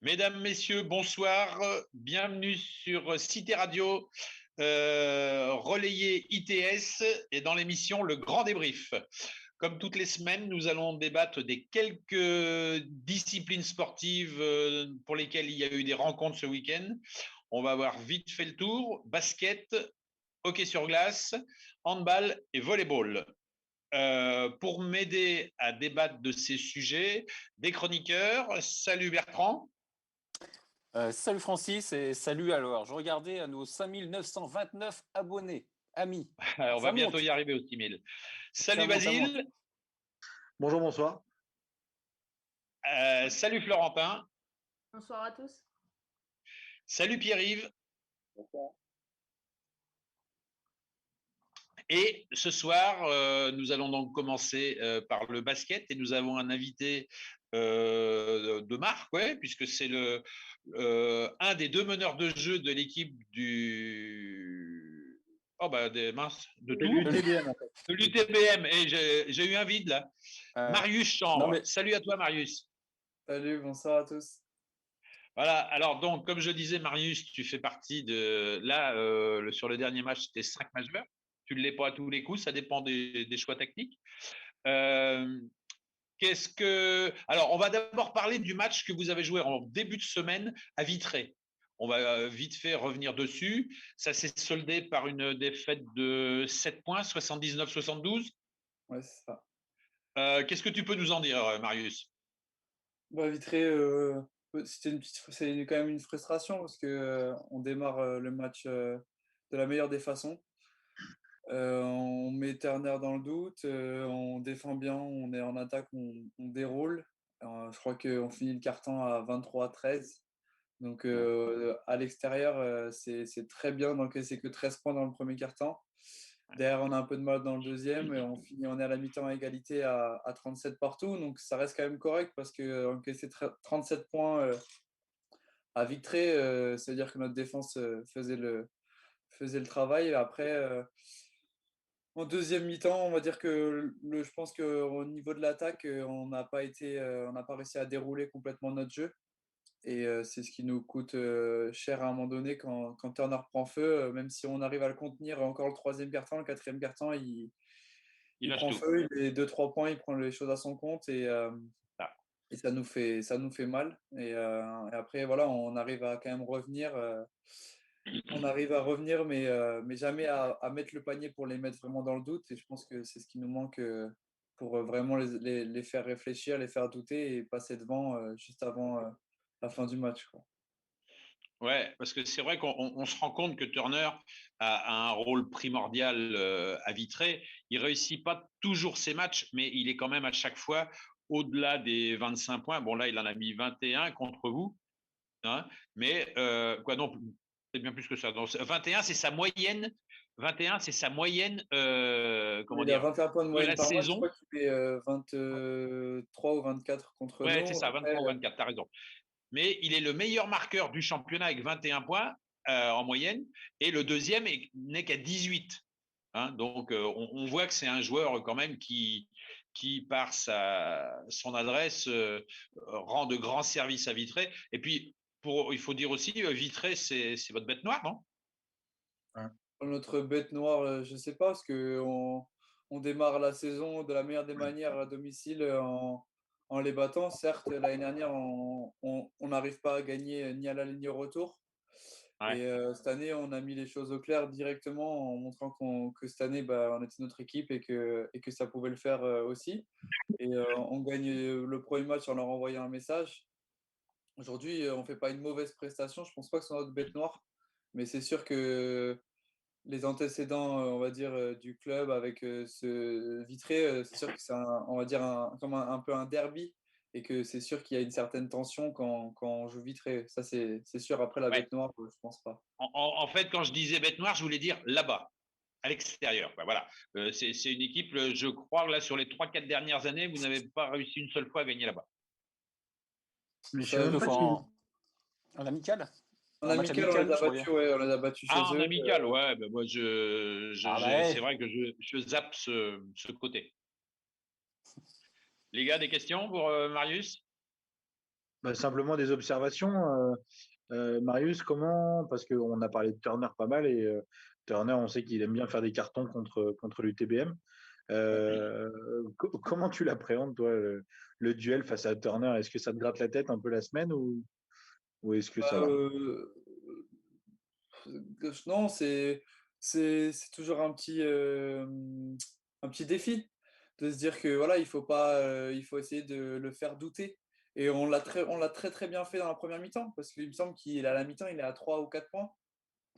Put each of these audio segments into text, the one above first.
Mesdames, Messieurs, bonsoir. Bienvenue sur Cité Radio, relayé ITS et dans l'émission Le Grand Débrief. Comme toutes les semaines, nous allons débattre des quelques disciplines sportives pour lesquelles il y a eu des rencontres ce week-end. On va avoir vite fait le tour. Basket, hockey sur glace, handball et volleyball. Pour m'aider à débattre de ces sujets, des chroniqueurs. Salut Bertrand. Salut Francis et salut alors. Je regardais à nos 5929 abonnés, amis. On va bientôt y arriver aux 6000. Salut Basile. Bonjour, bonsoir. Salut Florentin. Bonsoir à tous. Salut Pierre-Yves. Bonsoir. Et ce soir, nous allons donc commencer par le basket et nous avons un invité de marque, puisque c'est un des deux meneurs de jeu de l'équipe de l'UTBM. De l'UTBM. Et j'ai eu un vide là. Marius Chambre. Salut à toi, Marius. Salut, bonsoir à tous. Voilà, alors donc, comme je disais, Marius, tu fais partie de… Là, sur le dernier match, c'était 5 majeurs. Tu ne l'es pas à tous les coups, ça dépend des choix tactiques. Alors, on va d'abord parler du match que vous avez joué en début de semaine à Vitré. On va vite fait revenir dessus. Ça s'est soldé par une défaite de 7 points, 79-72. Ouais, c'est ça. Qu'est-ce que tu peux nous en dire, Marius? Vitré, c'est quand même une frustration parce que on démarre le match de la meilleure des façons. On met Turner dans le doute, on défend bien, on est en attaque, on déroule. Je crois qu'on finit le carton à 23-13. Donc à l'extérieur, c'est très bien d'encaisser que 13 points dans le premier carton. Derrière, on a un peu de mal dans le deuxième et on est à la mi-temps à égalité à 37 partout. Donc ça reste quand même correct parce que encaisser 37 points à Vitré, ça veut dire que notre défense faisait le travail. Après, en deuxième mi-temps, on va dire que je pense qu'au niveau de l'attaque, on n'a pas réussi à dérouler complètement notre jeu. Et c'est ce qui nous coûte cher à un moment donné quand Turner prend feu, même si on arrive à le contenir encore le troisième quart-temps, le quatrième quart-temps, il prend feu, il met 2-3 points, il prend les choses à son compte et ça nous fait mal. Et après, voilà, on arrive à quand même revenir. On arrive à revenir, mais jamais à mettre le panier pour les mettre vraiment dans le doute. Et je pense que c'est ce qui nous manque pour vraiment les faire réfléchir, les faire douter et passer devant juste avant la fin du match, quoi. Ouais, parce que c'est vrai qu'on se rend compte que Turner a un rôle primordial à Vitré. Il réussit pas toujours ses matchs, mais il est quand même à chaque fois au-delà des 25 points. Bon, là, il en a mis 21 contre vous. Hein, mais non, c'est bien plus que ça. Donc, 21, c'est sa moyenne. 21, c'est sa moyenne. Il a 21 points de moyenne par match. Je crois qu'il fait 23 ou 24 contre nous. Ouais, c'est ça, 23 ou 24, tu as raison. Mais il est le meilleur marqueur du championnat avec 21 points en moyenne, et le deuxième n'est qu'à 18. Hein, donc, on voit que c'est un joueur quand même qui par son adresse, rend de grands services à Vitré. Et puis, il faut dire aussi, Vitré, c'est votre bête noire, non? Notre bête noire, je ne sais pas, parce qu'on démarre la saison de la meilleure des manières à domicile en les battant. Certes, l'année dernière, on n'arrive pas à gagner ni à la ligne retour. Ouais. Et cette année, on a mis les choses au clair directement en montrant que cette année, on était notre équipe et que ça pouvait le faire aussi. Et on gagne le premier match en leur envoyant un message. Aujourd'hui, on ne fait pas une mauvaise prestation. Je ne pense pas que ce soit notre bête noire. Mais c'est sûr que les antécédents, on va dire, du club avec ce Vitré, c'est sûr que c'est on va dire comme un peu un derby et que c'est sûr qu'il y a une certaine tension quand on joue Vitré. Ça, c'est sûr. Après, la bête noire, je ne pense pas. En fait, quand je disais bête noire, je voulais dire là-bas, à l'extérieur. Voilà. C'est une équipe, je crois, là, sur les 3-4 dernières années, vous n'avez pas réussi une seule fois à gagner là-bas. Mais je sais pas en amical. En amical, on les a battus, ouais, on les a battus chez eux. En amical, ouais. Moi, c'est vrai que je zappe ce côté. Les gars, des questions pour Marius? Simplement des observations. Marius, comment, parce qu'on a parlé de Turner pas mal et Turner, on sait qu'il aime bien faire des cartons contre l'UTBM. Comment tu l'appréhendes, toi, le duel face à Turner? Est-ce que ça te gratte la tête un peu la semaine ou est-ce que Bah, ça va? non, c'est toujours un petit défi de se dire que voilà, il faut pas, il faut essayer de le faire douter. Et on l'a très bien fait dans la première mi-temps, parce qu'il me semble qu'il est à la mi-temps, il est à 3 ou 4 points.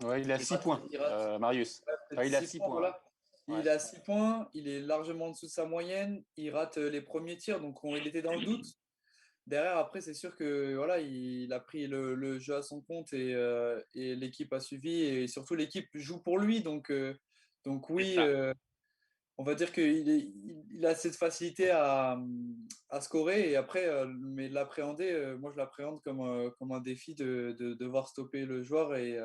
Ouais, il a Il 6 rate, points, il rate Marius. peut-être Ouais, il a 6 6 points, points. voilà. Ouais. Il est à 6 points, il est largement en dessous de sa moyenne, il rate les premiers tirs, donc il était dans le doute. Derrière, après, c'est sûr que voilà, il a pris le jeu à son compte et l'équipe a suivi et surtout l'équipe joue pour lui. Donc C'est oui, ça. on va dire qu'il a cette facilité à scorer et après, mais l'appréhender, moi je l'appréhende comme un défi de devoir stopper le joueur et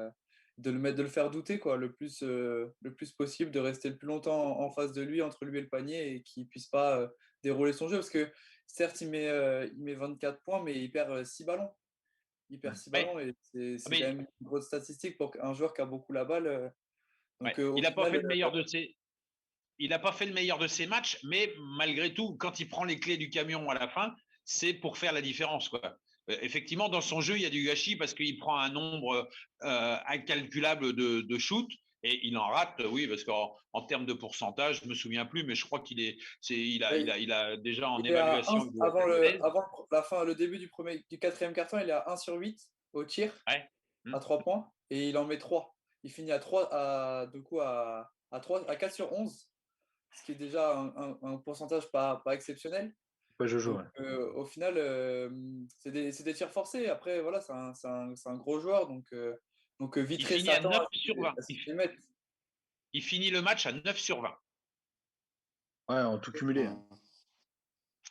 de le faire douter quoi, le plus possible, de rester le plus longtemps en face de lui, entre lui et le panier et qu'il puisse pas dérouler son jeu parce que certes il met 24 points mais il perd 6 ballons. Il perd 6 Ouais. ballons et Ah, c'est quand mais, même une grosse statistique pour un joueur qui a beaucoup la balle. ouais. Donc au Il n'a pas final, fait le meilleur de ses. Il n'a pas fait le meilleur de ses matchs, mais malgré tout, quand il prend les clés du camion à la fin, c'est pour faire la différence, quoi. Effectivement, dans son jeu, il y a du gâchis parce qu'il prend un nombre incalculable de shoots et il en rate, oui, parce qu'en termes de pourcentage, je ne me souviens plus, mais je crois il a déjà en il est à évaluation, il est avant à 16. la fin, le début du quatrième quart-temps, il est à 1 sur 8 au tir, Ouais. à 3 points, et il en met 3. Il finit à 3 du coup, à 4 sur 11, ce qui est déjà un pourcentage pas exceptionnel. Pas Jojo, Donc, ouais. au final, c'est des tirs forcés. Après, voilà, c'est un gros joueur, donc Il Vitré finit à s'attend 9 sur 20. à ce qu'il mette. Il finit le match à 9 sur 20. Ouais, en tout cumulé, hein.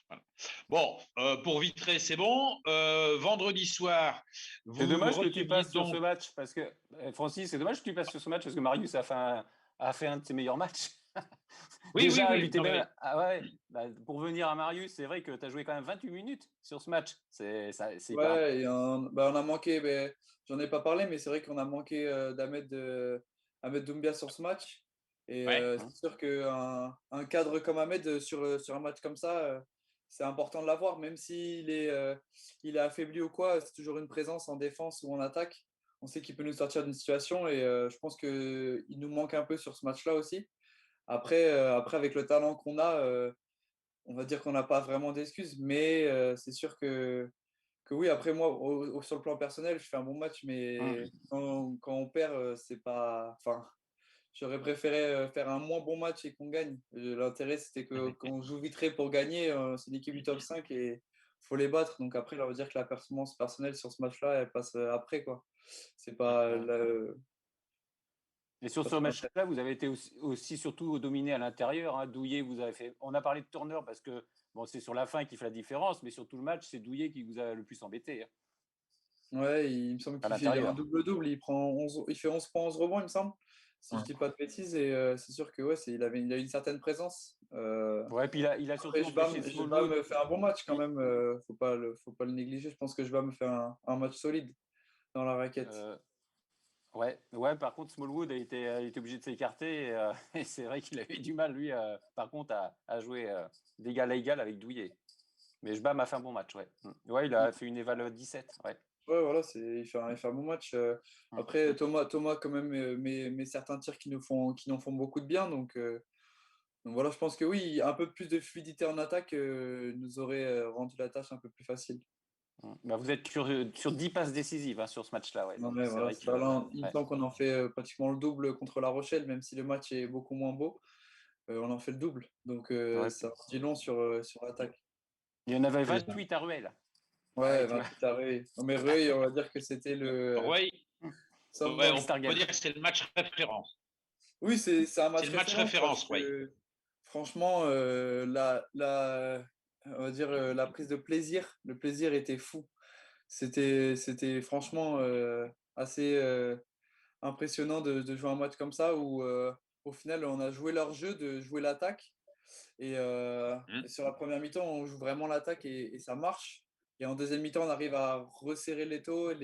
Voilà. Bon, pour Vitré, c'est bon. Vendredi soir, C'est vous dommage que tu receviez passes sur ce donc. match parce que, Francis, c'est dommage que tu passes sur ce match parce que Marius a fait un de ses meilleurs matchs. Oui, oui, Déjà, oui. Non, mais l'UTBM, ah ouais, bah, pour venir à Marius, c'est vrai que tu as joué quand même 28 minutes sur ce match. C'est hyper Ouais, on a manqué, j'en ai pas parlé, mais c'est vrai qu'on a manqué Ahmed Doumbia sur ce match. Et ouais. c'est sûr qu'un cadre comme Ahmed sur un match comme ça, c'est important de l'avoir, même il est affaibli ou quoi, c'est toujours une présence en défense ou en attaque. On sait qu'il peut nous sortir d'une situation et je pense qu'il nous manque un peu sur ce match-là aussi. Après, avec le talent qu'on a, on va dire qu'on n'a pas vraiment d'excuses, mais c'est sûr que oui, après moi, sur le plan personnel, je fais un bon match, mais important. quand on perd, c'est pas. Enfin, j'aurais préféré faire un moins bon match et qu'on gagne. L'intérêt, c'était qu'on joue vitré pour gagner. C'est l'équipe du top 5 et faut les battre. Donc après, on va dire que la performance personnelle sur ce match-là, elle passe après, quoi. C'est pas. Et sur Pas ce trop intéressant. match-là, vous avez été aussi surtout dominé à l'intérieur. Hein. Douillet, vous avez fait. On a parlé de Turner parce que bon, c'est sur la fin qui fait la différence, mais sur tout le match, c'est Douillet qui vous a le plus embêté hein, Ouais, il me semble à qu'il fait un l'intérieur. double-double. Il fait 11 points, 11 rebonds, il me semble, si Ouais. je dis pas de bêtises. Et c'est sûr que ouais, il a une certaine présence. Ouais, puis il a Après, surtout empêché Jbam Smallwood. me fait un bon match quand même. Faut pas le négliger. Je pense que Jbam me fait un match solide dans la raquette. Euh, ouais, par contre, Smallwood a été obligé de s'écarter et c'est vrai qu'il avait du mal, lui, par contre, à jouer d'égal à égal avec Douillet. Mais Jbam a fait un bon match, ouais. Ouais, il a fait une éval 17, ouais. Ouais, voilà, il fait un bon match. Après, Thomas quand même, met certains tirs qui nous font beaucoup de bien. Donc voilà, je pense que oui, un peu plus de fluidité en attaque nous aurait rendu la tâche un peu plus facile. Bah, vous êtes sur 10 passes décisives hein, sur ce match-là, ouais. Donc Ouais, c'est voilà, vrai c'est que. ça. Là, il me Ouais. semble qu'on en fait pratiquement le double contre La Rochelle, même si le match est beaucoup moins beau. On en fait le double. Donc Ouais, ça en dit long sur l'attaque. il y en avait C'est ça. 28 à Ruel. Ouais, Ouais, tu vois. 28 à Reuil. Non, mais Reuil, on va dire que c'était Ouais, ouais, summum. on peut Stargate. dire que c'est le match référence. Oui, c'est un C'est match le match référence parce référence, oui. que franchement, on va dire la prise de plaisir, le plaisir était fou. C'était franchement assez impressionnant de jouer un match comme ça où au final on a joué leur jeu, de jouer l'attaque et sur la première mi-temps on joue vraiment l'attaque et ça marche. Et en deuxième mi-temps, on arrive à resserrer les taux, quand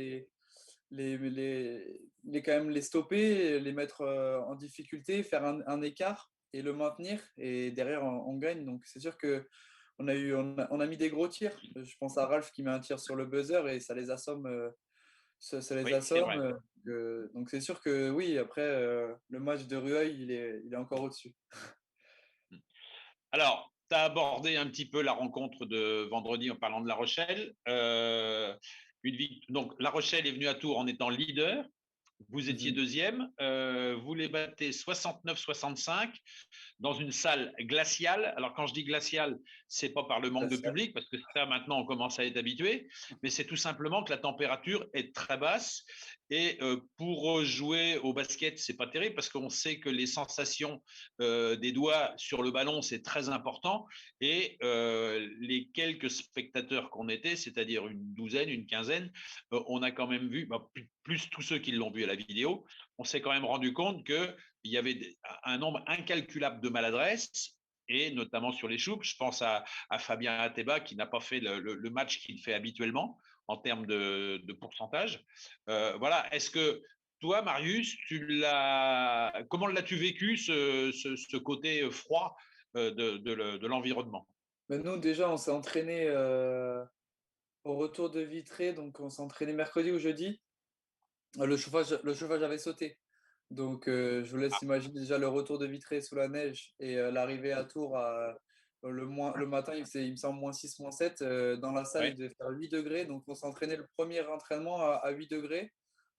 même les stopper, les mettre en difficulté, faire un écart et le maintenir. Et derrière, on gagne. Donc c'est sûr que on a mis des gros tirs. Je pense à Ralph qui met un tir sur le buzzer et ça les assomme. Ça les Oui, c'est assomme. vrai. Donc c'est sûr que oui, après, le match de Rueil, il est encore au-dessus. Alors, tu as abordé un petit peu la rencontre de vendredi en parlant de La Rochelle. Donc, La Rochelle est venue à Tours en étant leader. Vous étiez deuxième. Vous les battez 69-65 dans une salle glaciale. Alors, quand je dis glaciale, c'est pas par le manque de public, parce que ça, maintenant, on commence à être habitué, mais c'est tout simplement que la température est très basse. Et pour jouer au basket, c'est pas terrible, parce qu'on sait que les sensations des doigts sur le ballon, c'est très important. Et les quelques spectateurs qu'on était, c'est-à-dire une douzaine, une quinzaine, on a quand même vu, plus tous ceux qui l'ont vu à la vidéo, on s'est quand même rendu compte qu'il y avait un nombre incalculable de maladresses, et notamment sur les choups. Je pense à Fabien Ateba qui n'a pas fait le match qu'il fait habituellement en termes de pourcentage. Voilà. Est-ce que toi, Marius, comment l'as-tu vécu, ce côté froid de l'environnement? Mais nous, déjà, on s'est entraîné au retour de Vitré. Donc, on s'est entraîné mercredi ou jeudi. Le chauffage avait sauté. Donc, je vous laisse imaginer déjà le retour de Vitré sous la neige et l'arrivée à Tours le matin, il me semble -6, -7. Dans la salle, il Ouais. devait faire 8 degrés. Donc, on s'est entraîné le premier entraînement à 8 degrés.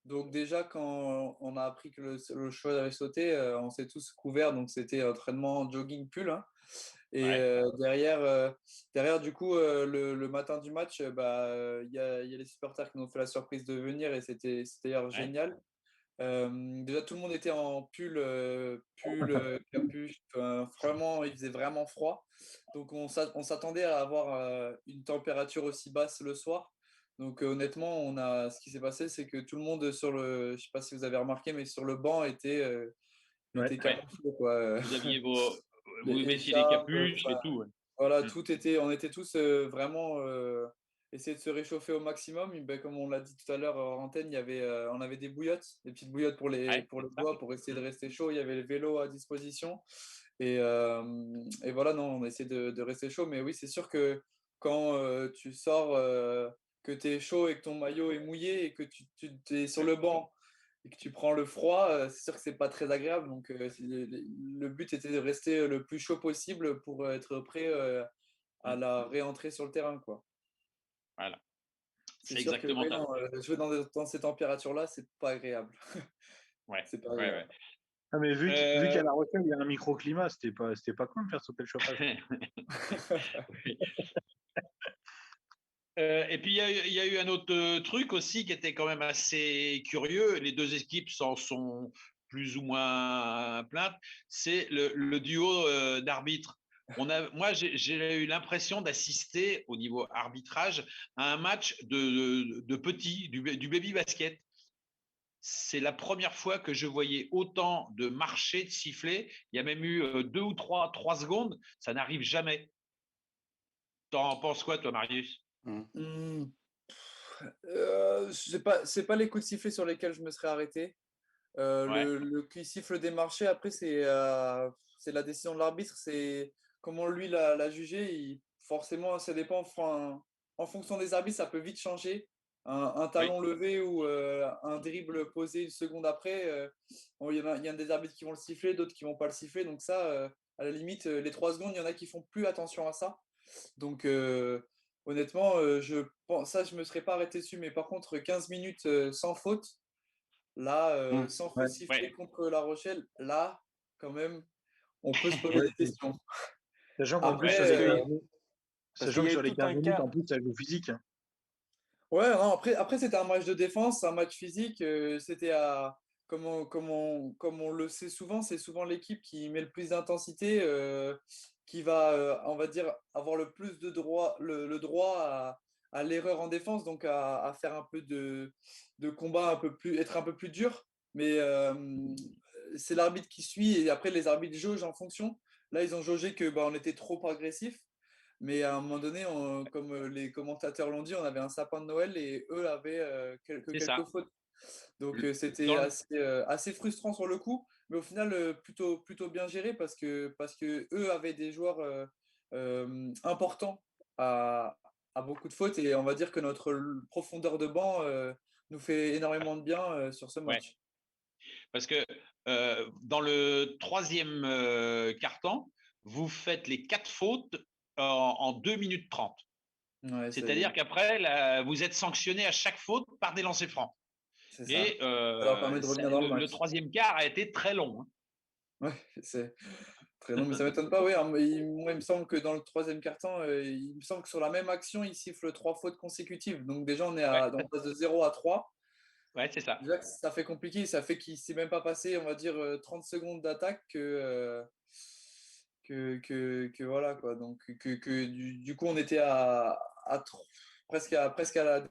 Donc, déjà, quand on a appris que le chauffage avait sauté, on s'est tous couverts. Donc, c'était entraînement jogging pull, hein. Et Ouais. derrière, du coup, le matin du match, il y a les supporters qui nous ont fait la surprise de venir et c'était d'ailleurs Ouais. génial. Déjà, tout le monde était en pull, capuche. Enfin, vraiment, il faisait vraiment froid. Donc, on s'attendait à avoir une température aussi basse le soir. Donc, honnêtement, ce qui s'est passé, c'est que tout le monde je ne sais pas si vous avez remarqué, mais sur le banc Ouais. était Ouais. camouflé, quoi. Vous Les mettiez des écharpes, capuches et tout. Ouais. voilà, Mm. on était tous vraiment essayer de se réchauffer au maximum. Et ben, comme on l'a dit tout à l'heure en antenne, on avait des bouillottes, des petites bouillottes Ouais, pour les c'est ça. doigts, pour essayer de rester chaud. Il y avait le vélo à disposition. Et voilà, non, on a essayé de rester chaud. Mais oui, c'est sûr que quand tu sors, que tu es chaud et que ton maillot est mouillé et que tu es sur le banc et que tu prends le froid, c'est sûr que c'est pas très agréable. Donc, le but était de rester le plus chaud possible pour être prêt à Mm. la réentrée sur le terrain, quoi. Voilà. C'est C'est sûr que exactement oui, ça. non, jouer dans ces températures-là, c'est pas agréable. Ouais. C'est pas Ouais, ouais. agréable. Ah, mais vu Euh, qu'à La Rochelle, il y a un microclimat, c'était pas cool de faire sauter le chauffage. Et puis, il y a eu un autre truc aussi qui était quand même assez curieux. Les deux équipes s'en sont plus ou moins plaintes. C'est le duo d'arbitres. Moi, j'ai eu l'impression d'assister au niveau arbitrage à un match de petits, du baby basket. C'est la première fois que je voyais autant de marchés, de sifflets. Il y a même eu 2 ou 3 secondes. Ça n'arrive jamais. T'en penses quoi, toi, Marius? Hmm. C'est pas les coups de sifflet sur lesquels je me serais arrêté. Ouais, Le siffle des marchés, après, c'est la décision de l'arbitre. C'est comment lui l'a jugé. Forcément, ça dépend. Enfin, en fonction des arbitres, ça peut vite changer. Un oui, talon levé ou un dribble posé une seconde après, bon, il y a des arbitres qui vont le siffler, d'autres qui vont pas le siffler. Donc ça, à la limite, les 3 secondes, il y en a qui font plus attention à ça. Donc honnêtement, ça, je me serais pas arrêté dessus. Mais par contre, 15 minutes sans faute. Là, sans feu Ouais. sifflé ouais. contre La Rochelle, là, quand même, on peut se poser Ouais, des questions. sachant qu'en plus, Après, Parce que, parce qu'il sachant y que a sur eu les tout 15 un minutes, cas. en plus, ça joue physique, hein. ouais, non, après c'était un match de défense, un match physique. Comme on le sait souvent, c'est souvent l'équipe qui met le plus d'intensité, qui va, on va dire, avoir le plus de droit, le droit à l'erreur en défense, donc à faire un peu de combat être un peu plus dur. Mais c'est l'arbitre qui suit et après les arbitres jaugent en fonction. Là, ils ont jaugé que on était trop agressif. Mais à un moment donné, comme les commentateurs l'ont dit, on avait un sapin de Noël et eux avaient C'est quelques ça. fautes. Donc Dans c'était le- assez frustrant sur le coup, mais au final plutôt bien géré parce que eux avaient des joueurs importants à, à beaucoup de fautes et on va dire que notre profondeur de banc nous fait énormément de bien sur ce ouais. match. Parce que dans le troisième quart-temps, vous faites les 4 fautes en 2 minutes 30. Ouais, C'est-à-dire qu'après, vous êtes sanctionné à chaque faute par des lancers francs. c'est ça. Et Ça leur permet de revenir dans le le match. troisième quart a été très long. Hein. Ouais, c'est très long, mais ça m'étonne pas. Oui, hein, mais moi, il me semble que dans le troisième quart-temps, il me semble que sur la même action, il siffle 3 fautes consécutives. Donc déjà, Ouais, on passe de 0 à 3. ouais, c'est ça. Déjà que ça fait compliqué, ça fait qu'il ne s'est même pas passé, on va dire, 30 secondes d'attaque que voilà quoi. Donc du coup, on était presque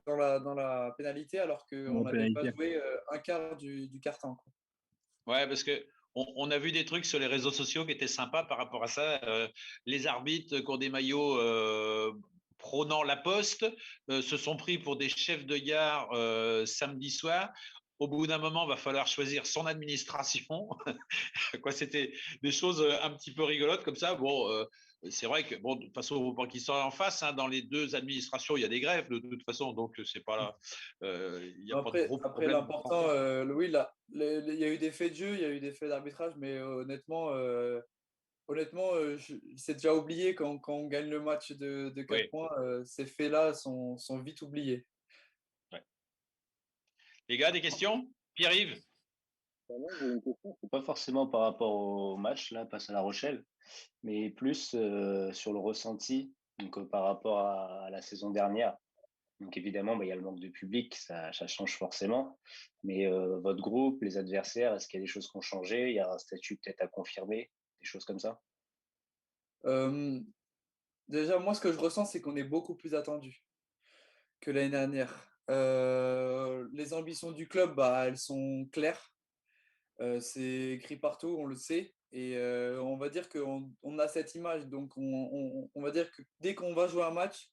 dans la pénalité alors qu'on En n'avait pas pénalité. joué un quart du quart-temps, quoi. Ouais, parce que on a vu des trucs sur les réseaux sociaux qui étaient sympas par rapport à ça. Les arbitres qui ont des maillots prônant la poste se sont pris pour des chefs de gare samedi soir. Au bout d'un moment, va falloir choisir son administration. Quoi, c'était des choses un petit peu rigolotes comme ça. Bon, c'est vrai que bon, de toute façon, faut pas qu'ils soient en face. Hein, dans les deux administrations, il y a des grèves de toute façon, donc c'est pas là. Il n'y a pas de gros Après problème. l'important, oui, là, il y a eu des faits de jeu, il y a eu des faits d'arbitrage, mais honnêtement, c'est déjà oublié quand on gagne le match de 4 Oui. points. Ces faits-là sont vite oubliés. Ouais. Les gars, des questions? Pierre-Yves? Moi, j'ai une question, c'est pas forcément par rapport au match là, face à La Rochelle, mais plus sur le ressenti donc, par rapport à la saison dernière. Donc évidemment, bah, il y a le manque de public, ça change forcément. Mais votre groupe, les adversaires, est-ce qu'il y a des choses qui ont changé? Il y a un statut peut-être à confirmer, des choses comme ça? Euh, Déjà, moi, ce que je ressens, c'est qu'on est beaucoup plus attendu que l'année dernière. Les ambitions du club, bah, elles sont claires. C'est écrit partout, on le sait. Et on va dire qu'on a cette image. Donc, on va dire que dès qu'on va jouer un match,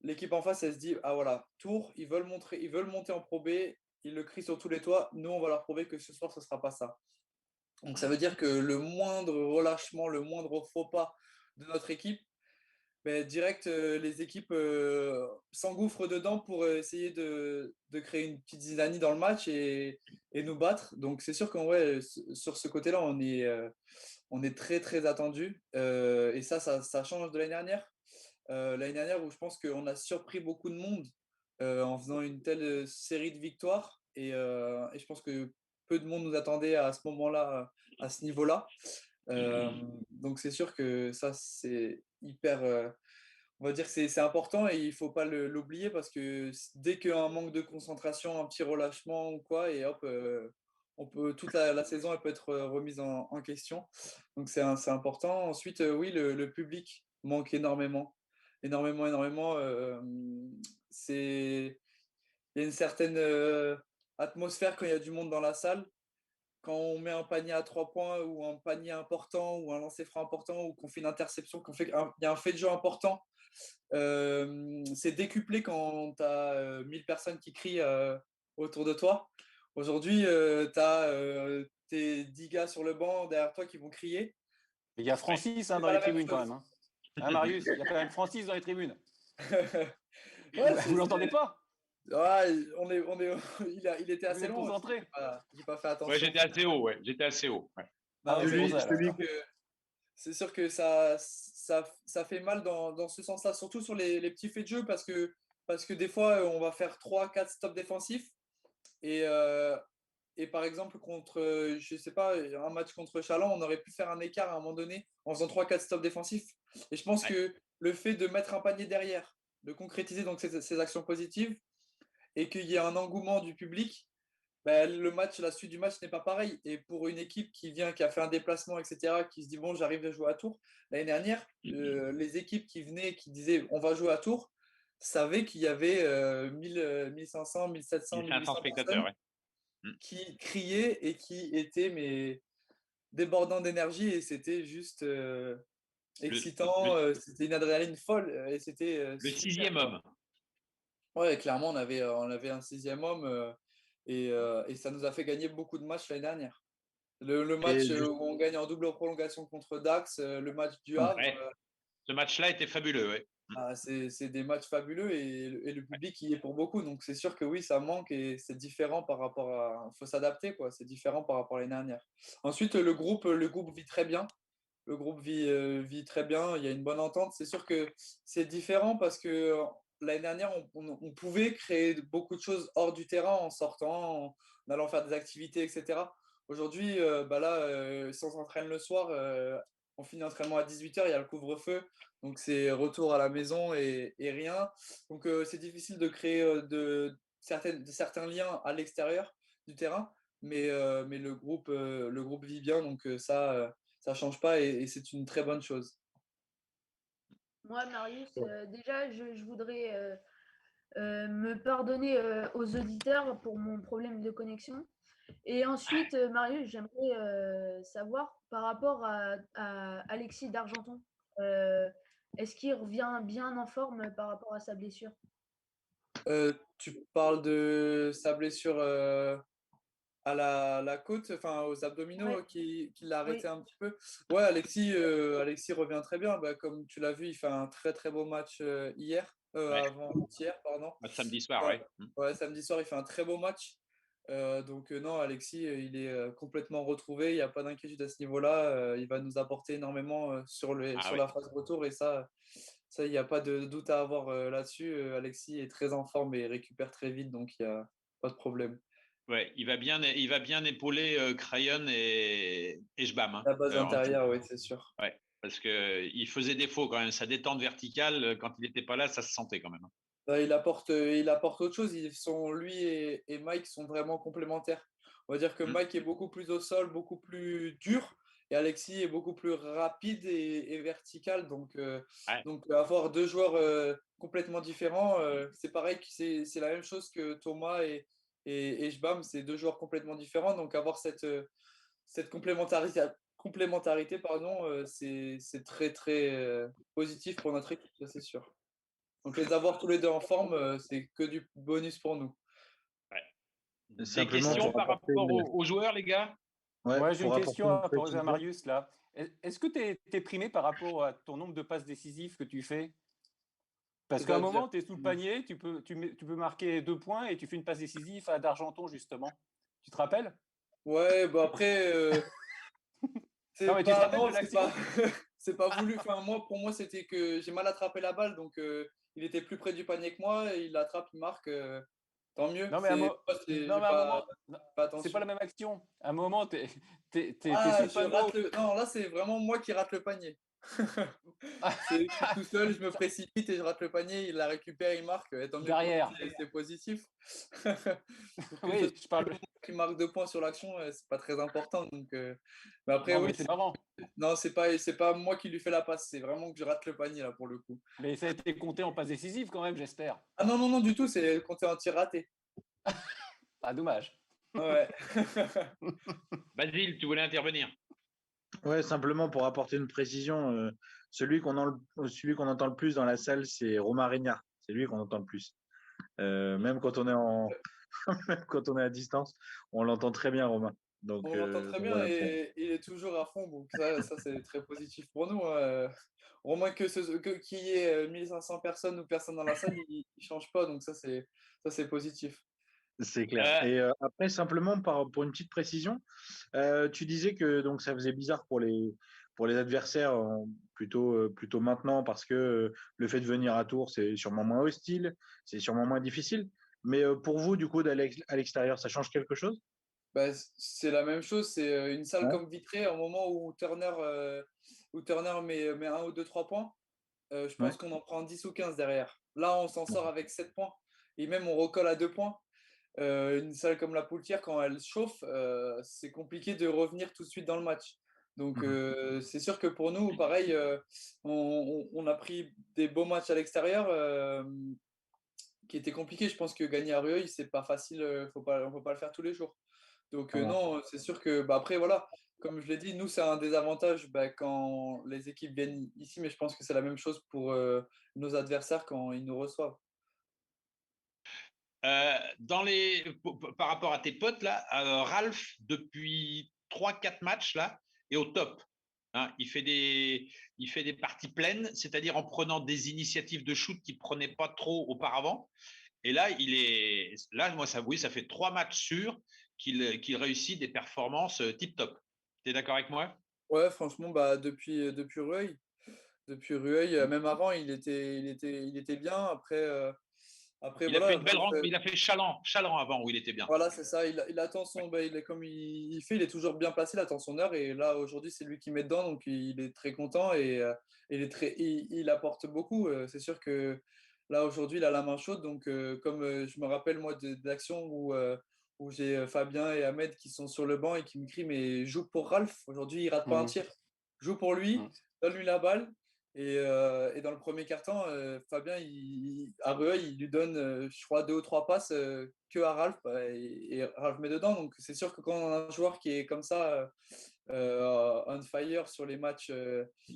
l'équipe en face, elle se dit, ah voilà, Tours, ils veulent monter en Pro B, ils le crient sur tous les toits. Nous, on va leur prouver que ce soir, ce ne sera pas ça. Donc, ça veut dire que le moindre relâchement, le moindre faux pas de notre équipe, ben, direct, les équipes s'engouffrent dedans pour essayer de créer une petite zizanie dans le match et nous battre. Donc, c'est sûr qu'en ouais, sur ce côté-là, on est très, très attendu. Et ça change de l'année dernière. L'année dernière, où je pense qu'on a surpris beaucoup de monde en faisant une telle série de victoires. Et je pense que peu de monde nous attendait à ce moment-là, à ce niveau-là. Donc, c'est sûr que ça, c'est hyper. On va dire que c'est important et il ne faut pas l'oublier parce que dès qu'il y a un manque de concentration, un petit relâchement ou quoi, et hop, toute la saison elle peut être remise en question. Donc c'est important. Ensuite, oui, le public manque énormément. Énormément, énormément. Il y a une certaine atmosphère quand il y a du monde dans la salle. Quand on met un panier à 3 points ou un panier important ou un lancer franc important ou qu'on fait une interception, il y a un fait de jeu important, c'est décuplé quand tu as 1000 personnes qui crient autour de toi. Aujourd'hui, tu as tes 10 gars sur le banc derrière toi qui vont crier. Il y a Francis C'est dans pas les la même tribunes quand chose. même. Hein, Marius, il y a quand même Francis dans les tribunes. Ouais, Vous l'entendez pas? Ouais, il était Vous assez êtes loin aussi. concentré? J'ai pas fait Ouais, attention. j'étais assez haut. Ouais, j'étais assez haut. Ouais. Ah, Non, c'est mais pour ça. c'est sûr que ça fait mal dans ce sens-là, surtout sur les petits faits de jeu, parce que des fois, on va faire 3 4 stops défensifs. Et, et par exemple, je sais pas, un match contre Chaland, on aurait pu faire un écart à un moment donné en faisant 3 4 stops défensifs. Et je pense Ouais. que le fait de mettre un panier derrière, de concrétiser donc ces actions positives, et qu'il y ait un engouement du public, ben, la suite du match n'est pas pareil. Et pour une équipe qui a fait un déplacement, etc., qui se dit, bon, j'arrive à jouer à Tours, l'année dernière, les équipes qui venaient, qui disaient, on va jouer à Tours, savaient qu'il y avait 1500, 1700, 1500 1800 spectateurs. personnes Ouais. Mm. qui criaient et qui étaient débordants d'énergie. Et c'était juste excitant, c'était une adrénaline folle et c'était Le super, 6e quoi. homme. Ouais, clairement, on avait un 6e homme et ça nous a fait gagner beaucoup de matchs l'année dernière. Le Et match où on gagne en double prolongation contre Dax, le match du ouais. Havre, Ouais. Ce match-là était fabuleux. Ouais. c'est des matchs fabuleux et le public y est pour beaucoup. Donc c'est sûr que oui, ça manque et c'est différent par rapport à. Il faut s'adapter, quoi. C'est différent par rapport à l'année dernière. Ensuite, le groupe vit très bien. Le groupe vit très bien. Il y a une bonne entente. C'est sûr que c'est différent parce que l'année dernière, on pouvait créer beaucoup de choses hors du terrain en sortant, en allant faire des activités, etc. Aujourd'hui, bah là, si on s'entraîne le soir, on finit l'entraînement à 18h, il y a le couvre-feu. Donc c'est retour à la maison et rien. Donc c'est difficile de créer certains liens à l'extérieur du terrain, mais le groupe vit bien, donc ça change pas et c'est une très bonne chose. Moi, Marius, déjà, je voudrais me pardonner aux auditeurs pour mon problème de connexion. Et ensuite, Marius, j'aimerais savoir par rapport à Alexis d'Argenton, est-ce qu'il revient bien en forme par rapport à sa blessure? Tu parles de sa blessure à la côte, enfin aux abdominaux, Ouais, qui l'a arrêté oui, un petit peu. Ouais, Alexis revient très bien. Bah, comme tu l'as vu, il fait un très très beau match Ouais. avant-hier, pardon. Samedi soir, Ouais, ouais. ouais, samedi soir, il fait un très beau match. Donc non, Alexis, il est complètement retrouvé. Il n'y a pas d'inquiétude à ce niveau-là. Il va nous apporter énormément sur Ouais. la phase retour. Et ça, il n'y a pas de doute à avoir là-dessus. Alexis est très en forme et récupère très vite, donc il n'y a pas de problème. Ouais, il va bien épauler Crayon et Jbam, hein, La base en tout. intérieure, oui, c'est sûr. Ouais, parce qu'il faisait défaut quand même. Sa détente verticale, quand il n'était pas là, ça se sentait quand même. Il apporte autre chose. Lui et Mike sont vraiment complémentaires. On va dire que Mm. Mike est beaucoup plus au sol, beaucoup plus dur, et Alexis est beaucoup plus rapide et vertical. Ouais. Donc avoir deux joueurs complètement différents, c'est pareil que c'est la même chose que Thomas et Jbam, c'est deux joueurs complètement différents. Donc avoir cette complémentarité, pardon, c'est très très positif pour notre équipe, ça, c'est sûr. Donc les avoir tous les deux en forme, c'est que du bonus pour nous. Ouais. Des Simplement questions pour par apporter, rapport aux joueurs, les gars? ouais, Moi, j'ai une pour apporter question une à poser à précision. Marius là. Est-ce que tu es primé par rapport à ton nombre de passes décisives que tu fais? Parce qu'à un C'est-à-dire, moment, tu es sous le panier, tu peux marquer 2 points et tu fais une passe décisive à d'Argenton, justement. Tu te rappelles? ouais, bah après, Non, c'est mais tu te pas, rappelles non, de c'est pas, l'action? c'est pas voulu. Enfin, pour moi, c'était que j'ai mal attrapé la balle, donc il était plus près du panier que moi, et il l'attrape, il marque, tant mieux. Non, mais non, J'ai mais à un pas moment, non, fait c'est pas la attention. même action. À un moment, t'es Ah, sous le je panneau. rate le. Non, là, c'est vraiment moi qui rate le panier. Je suis tout seul, je me précipite et je rate le panier, il la récupère, il marque. Et tant mieux pour lui, Derrière. c'est positif. Pour que ce Oui, soit je parle. moi qui marque 2 points sur l'action, c'est pas très important. Mais après, Non, oui, mais c'est marrant. non, c'est pas moi qui lui fais la passe, c'est vraiment que je rate le panier là pour le coup. Mais ça a été compté en passe décisive quand même, j'espère. Ah non, non, non, du tout, c'est compté en tir raté. Ah, dommage. Ouais. Basile, tu voulais intervenir? Ouais, simplement pour apporter une précision, celui qu'on entend le plus dans la salle, c'est Romain Régnard. C'est lui qu'on entend le plus. Même quand on est même quand on est à distance, on l'entend très bien, Romain. On l'entend très Donc bien voilà. et il est toujours à fond, donc ça c'est très positif pour nous, hein. Au moins qu'il y ait 1500 personnes ou personne dans la salle, il ne change pas, donc ça c'est positif. C'est clair. Euh, Et après, simplement pour une petite précision, tu disais que donc ça faisait bizarre pour les adversaires plutôt maintenant parce que le fait de venir à Tours, c'est sûrement moins hostile, c'est sûrement moins difficile. Mais pour vous, du coup, d'aller à l'extérieur, ça change quelque chose? Bah, c'est la même chose, c'est une salle Ouais. comme Vitré, au moment où Turner met 1 ou 2, 3 points, je Ouais. pense qu'on en prend 10 ou 15 derrière. Là, on s'en sort avec 7 points, et même on recolle à 2 points. Une salle comme la Poultière, quand elle chauffe, c'est compliqué de revenir tout de suite dans le match. Donc, Mhm. c'est sûr que pour nous, pareil, on a pris des beaux matchs à l'extérieur qui étaient compliqués. Je pense que gagner à Rueil, c'est pas facile, on ne peut pas le faire tous les jours. Donc, Ah non. non, c'est sûr que, bah, après, voilà, comme je l'ai dit, nous, c'est un désavantage quand les équipes viennent ici, mais je pense que c'est la même chose pour nos adversaires quand ils nous reçoivent. Par rapport à tes potes, là, Ralph, depuis 3-4 matchs, là, est au top. Hein, il fait des parties pleines, c'est-à-dire en prenant des initiatives de shoot qu'il ne prenait pas trop auparavant. Et là, moi, oui, ça fait 3 matchs sûrs qu'il réussit des performances tip-top. Tu es d'accord avec moi? Ouais, franchement, depuis Rueil, même avant, il était bien. Après Il a fait voilà, une belle rencontre, il a fait Chaland avant où il était bien. voilà, c'est ça. Il attend il est comme il fait, il est toujours bien placé, il attend son heure. Et là, aujourd'hui, c'est lui qui met dedans, donc il est très content et il apporte beaucoup. C'est sûr que là, aujourd'hui, il a la main chaude. Donc, comme je me rappelle, moi, d'actions où j'ai Fabien et Ahmed qui sont sur le banc et qui me crient, mais joue pour Ralph. Aujourd'hui, il rate pas un tir. Joue pour lui, donne-lui la balle. Et dans le premier quart-temps, Fabien, à Rueil, il lui donne, je crois, 2 ou 3 passes que à Ralph, et Ralph met dedans. Donc, c'est sûr que quand on a un joueur qui est comme ça, on fire sur les matchs,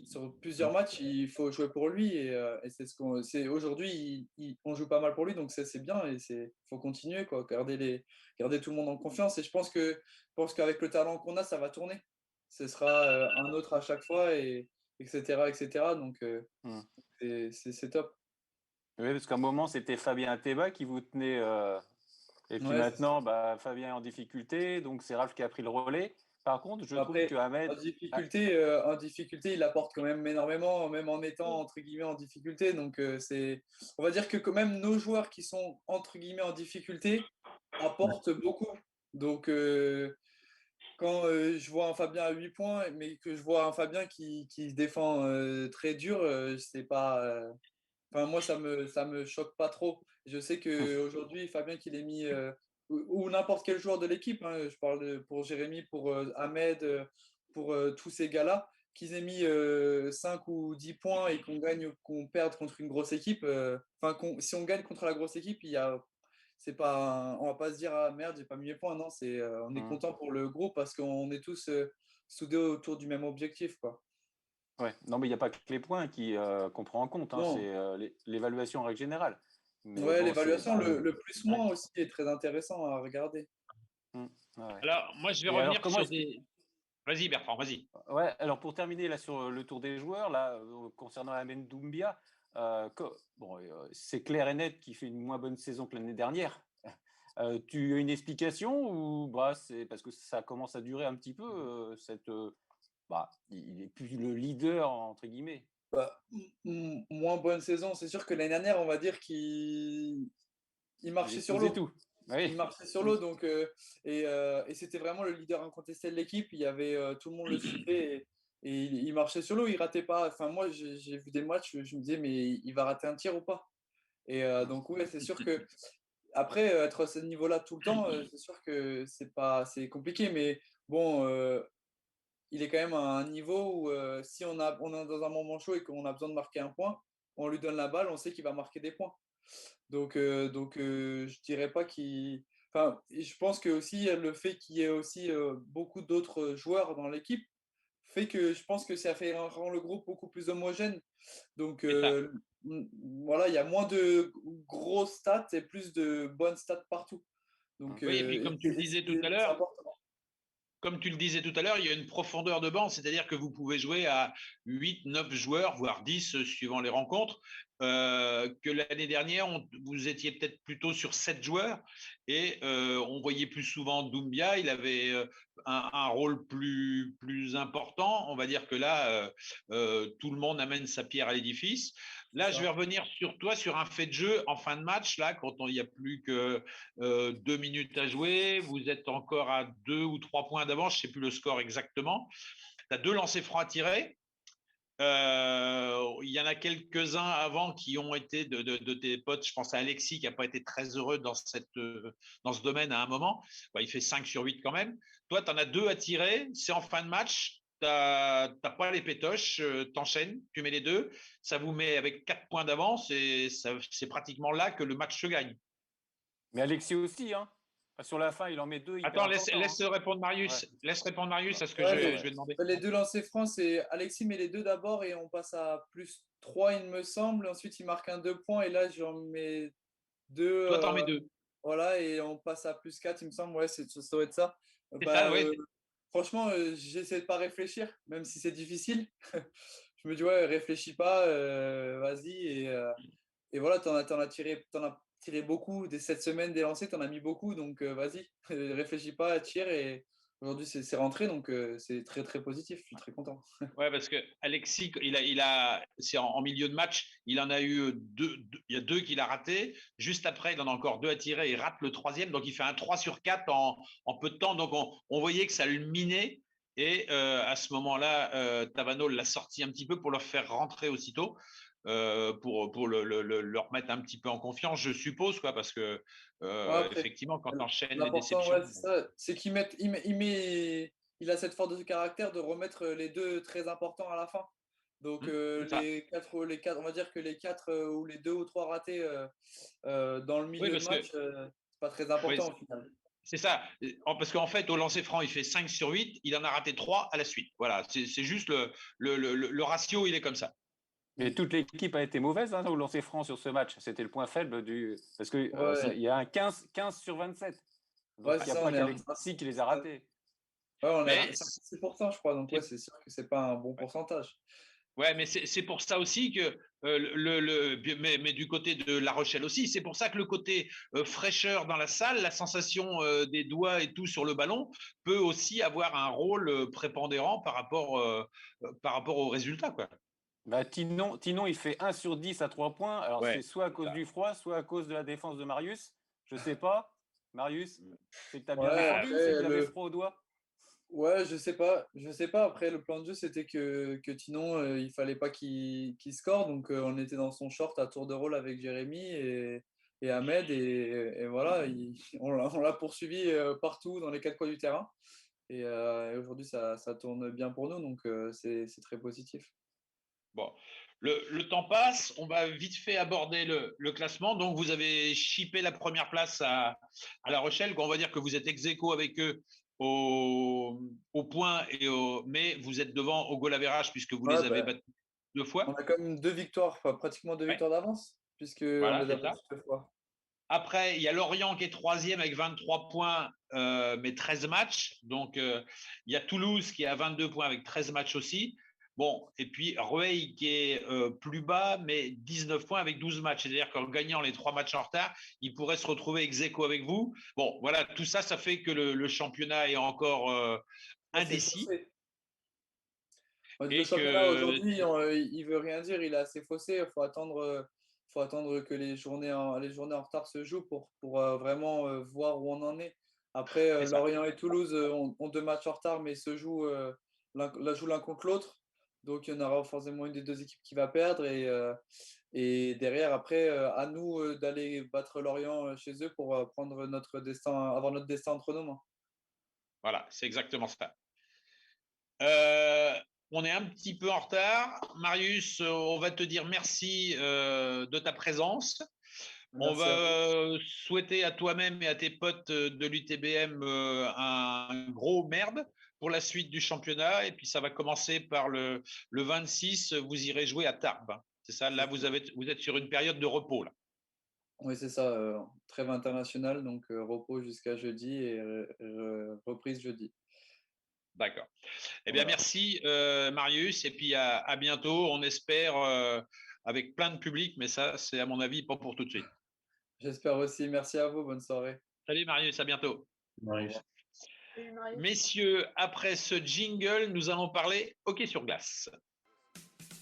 sur plusieurs matchs, il faut jouer pour lui. Et c'est c'est aujourd'hui, on joue pas mal pour lui, donc c'est bien. Et faut continuer, quoi, garder tout le monde en confiance. Et je pense qu'avec le talent qu'on a, ça va tourner. Ce sera un autre à chaque fois, et etc., etc. Donc, c'est top. Oui, parce qu'à un moment, c'était Fabien Teba qui vous tenait. Et puis Ouais, c'est ça. maintenant, Fabien est en difficulté, donc c'est Ralph qui a pris le relais. Par contre, je trouve que Après, Ahmed. en difficulté, il apporte quand même énormément, même en étant entre guillemets en difficulté. Donc, on va dire que quand même nos joueurs qui sont entre guillemets en difficulté apportent beaucoup. Donc, quand je vois un Fabien à 8 points, mais que je vois un Fabien qui se défend très dur, c'est pas. Enfin, moi, ça me choque pas trop. Je sais qu'aujourd'hui, Fabien, qu'il ait mis, ou n'importe quel joueur de l'équipe, hein, je parle pour Jérémy, pour Ahmed, pour tous ces gars-là, qu'ils aient mis 5 ou 10 points et qu'on perde contre une grosse équipe. Enfin, si on gagne contre la grosse équipe, c'est pas, on va pas se dire, ah merde, j'ai pas mis mes points. Non, on est content pour le groupe parce qu'on est tous soudés autour du même objectif, quoi. Ouais, non, mais il n'y a pas que les points qu'on prend en compte, hein, Non. c'est l'évaluation en règle générale. Mais Ouais, bon, l'évaluation, le ouais. plus-moins aussi est très intéressant à regarder. Ouais. Alors, moi, je vais Et alors, revenir comment sur est-ce que. des. Vas-y, Bertrand, vas-y. Ouais, alors pour terminer là sur le tour des joueurs, là, concernant Amen Doumbia, bon, c'est clair et net qu'il fait une moins bonne saison que l'année dernière. Tu as une explication ou c'est parce que ça commence à durer un petit peu il est plus le leader entre guillemets. Moins bonne saison, c'est sûr que l'année dernière, on va dire il Il marchait sur explosait l'eau. tout. Oui. Il marchait sur l'eau, donc et c'était vraiment le leader incontesté de l'équipe. Il y avait tout le monde le suivait, et il marchait sur l'eau. Il ratait pas. Enfin, moi, j'ai vu des matchs, je me disais, mais il va rater un tir ou pas? Et donc ouais, c'est sûr que après être à ce niveau-là tout le temps, c'est sûr que c'est compliqué. Mais bon, il est quand même à un niveau où si on est dans un moment chaud et qu'on a besoin de marquer un point, on lui donne la balle, on sait qu'il va marquer des points. Donc, je dirais pas qu'il. Enfin, je pense que aussi le fait qu'il y ait aussi beaucoup d'autres joueurs dans l'équipe fait que je pense que ça rend le groupe beaucoup plus homogène. Donc, C'est ça. voilà, il y a moins de grosses stats et plus de bonnes stats partout. Donc, Oui, et puis comme tu le disais tout à c'est l'heure, important. comme tu le disais tout à l'heure, il y a une profondeur de banc, c'est-à-dire que vous pouvez jouer à 8, 9 joueurs, voire 10 suivant les rencontres, que l'année dernière, vous étiez peut-être plutôt sur 7 joueurs et on voyait plus souvent Doumbia, il avait un rôle plus important. On va dire que là, tout le monde amène sa pierre à l'édifice. C'est Là, je vais ça. revenir sur toi, sur un fait de jeu en fin de match, là, quand il n'y a plus que 2 minutes à jouer, vous êtes encore à 2 ou 3 points d'avance, je ne sais plus le score exactement. Tu as 2 lancers francs à tirer. Il y en a quelques-uns avant qui ont été de tes potes. Je pense à Alexis qui n'a pas été très heureux dans ce domaine à un moment. Il fait 5 sur 8 quand même. Toi, tu en as 2 à tirer. C'est en fin de match. Tu n'as pas les pétoches. T'enchaînes. Tu mets les 2. Ça vous met avec 4 points d'avance et c'est pratiquement là que le match se gagne. Mais Alexis aussi, hein. Sur la fin, il en met 2. Attends, laisse répondre Marius. Ouais. Laisse répondre Marius à ce que Ouais, je vais demander. Les deux lancers francs, c'est Alexis met les deux d'abord et on passe à plus 3, il me semble. Ensuite, il marque un 2 points et là, j'en mets 2. Toi, t'en mets 2. Voilà, et on passe à plus 4, il me semble. Ouais, ça doit être ça. C'est ça, ouais. Franchement, j'essaie de pas réfléchir, même si c'est difficile. Je me dis, ouais, réfléchis pas, vas-y. Et voilà, t'en as tiré beaucoup cette semaine des lancers, t'en as mis beaucoup, donc vas-y, réfléchis pas, tire. Et aujourd'hui, c'est rentré, donc c'est très, très positif. Je suis très content. Ouais, parce que Alexis, c'est en milieu de match, il en a eu il y a 2 qu'il a raté. Juste après, il en a encore 2 à tirer. Il rate le 3e, donc il fait un 3 sur 4 en peu de temps. Donc on voyait que ça le minait. Et à ce moment-là, Tavano l'a sorti un petit peu pour le faire rentrer aussitôt, pour le remettre un petit peu en confiance, je suppose, quoi, parce que Après, effectivement, quand tu enchaînes les l'important, déceptions. ouais, c'est ça, c'est il a cette force de caractère de remettre les deux très importants à la fin. Donc les quatre, on va dire que les 4 ou les 2 ou 3 ratés dans le milieu de match, c'est pas très important au final. C'est ça, parce qu'en fait, au lancer franc, il fait 5 sur 8, il en a raté 3 à la suite. Voilà, c'est juste le ratio, il est comme ça. Mais toute l'équipe a été mauvaise au lancer franc sur ce match. C'était le point faible du. Parce qu'il Ouais. y a un 15 sur 27. Donc Ouais, il n'y a pas qu'Alexis qui les a ratés. Ouais, on Mais- a 56%, je crois. Donc, ouais, c'est sûr que c'est pas un bon pourcentage. Ouais, mais c'est pour ça aussi que mais du côté de La Rochelle aussi, c'est pour ça que le côté fraîcheur dans la salle, la sensation des doigts et tout sur le ballon peut aussi avoir un rôle prépondérant par rapport au résultat, quoi. Bah, Tinon, il fait 1 sur 10 à 3 points. Alors, Ouais. c'est soit à cause du froid, soit à cause de la défense de Marius. Je sais pas. Marius, c'est que tu as bien Ouais, défendu ou après, c'est qu'il avait froid aux doigts? Ouais, je sais pas. Je sais pas. Après, le plan de jeu, c'était que Tinon, il fallait pas qu'il score. Donc, on était dans son short à tour de rôle avec Jérémy et Ahmed. Et voilà, on l'a poursuivi partout dans les 4 coins du terrain. Et aujourd'hui, ça tourne bien pour nous. Donc, c'est très positif. Bon, le temps passe, on va vite fait aborder le classement. Donc, vous avez chippé la première place à La Rochelle. On va dire que vous êtes ex aequo avec eux au point, mais vous êtes devant au goal average puisque vous Ouais, les avez bah, battus 2 fois. on a quand même 2 victoires, enfin, pratiquement 2 Ouais, victoires d'avance, puisqu'on voilà, les a c'est ça. battus 2 fois. Après, il y a Lorient qui est 3e avec 23 points, mais 13 matchs. Donc, il y a Toulouse qui est à 22 points avec 13 matchs aussi. Bon, et puis Rueil qui est plus bas, mais 19 points avec 12 matchs. C'est-à-dire qu'en gagnant les 3 matchs en retard, il pourrait se retrouver ex aequo avec vous. Bon, voilà, tout ça, ça fait que le championnat est encore indécis. Le Et championnat que aujourd'hui, il veut rien dire, il est assez faussé. Faut attendre que les journées en retard se jouent pour vraiment voir où on en est. Après, c'est ça. Lorient et Toulouse ont 2 matchs en retard, mais se jouent l'un contre l'autre. Donc, il y en aura forcément une des 2 équipes qui va perdre. Et derrière, après, à nous d'aller battre Lorient chez eux pour prendre notre destin, avoir notre destin entre nos mains. Voilà, c'est exactement ça. Euh, on est un petit peu en retard. Marius, on va te dire merci de ta présence. On Merci à vous. va souhaiter à toi-même et à tes potes de l'UTBM un gros merde pour la suite du championnat. Et puis ça va commencer par le 26, vous irez jouer à Tarbes. C'est ça, là vous êtes sur une période de repos. Là. Oui, c'est ça, trêve internationale, donc repos jusqu'à jeudi et reprise jeudi. D'accord. Eh bien, Voilà. merci Marius. Et puis à bientôt. On espère avec plein de public, mais ça, c'est à mon avis pas pour tout de suite. J'espère aussi. Merci à vous. Bonne soirée. Salut Marius, à bientôt. Marius. Messieurs, après ce jingle, nous allons parler hockey sur glace.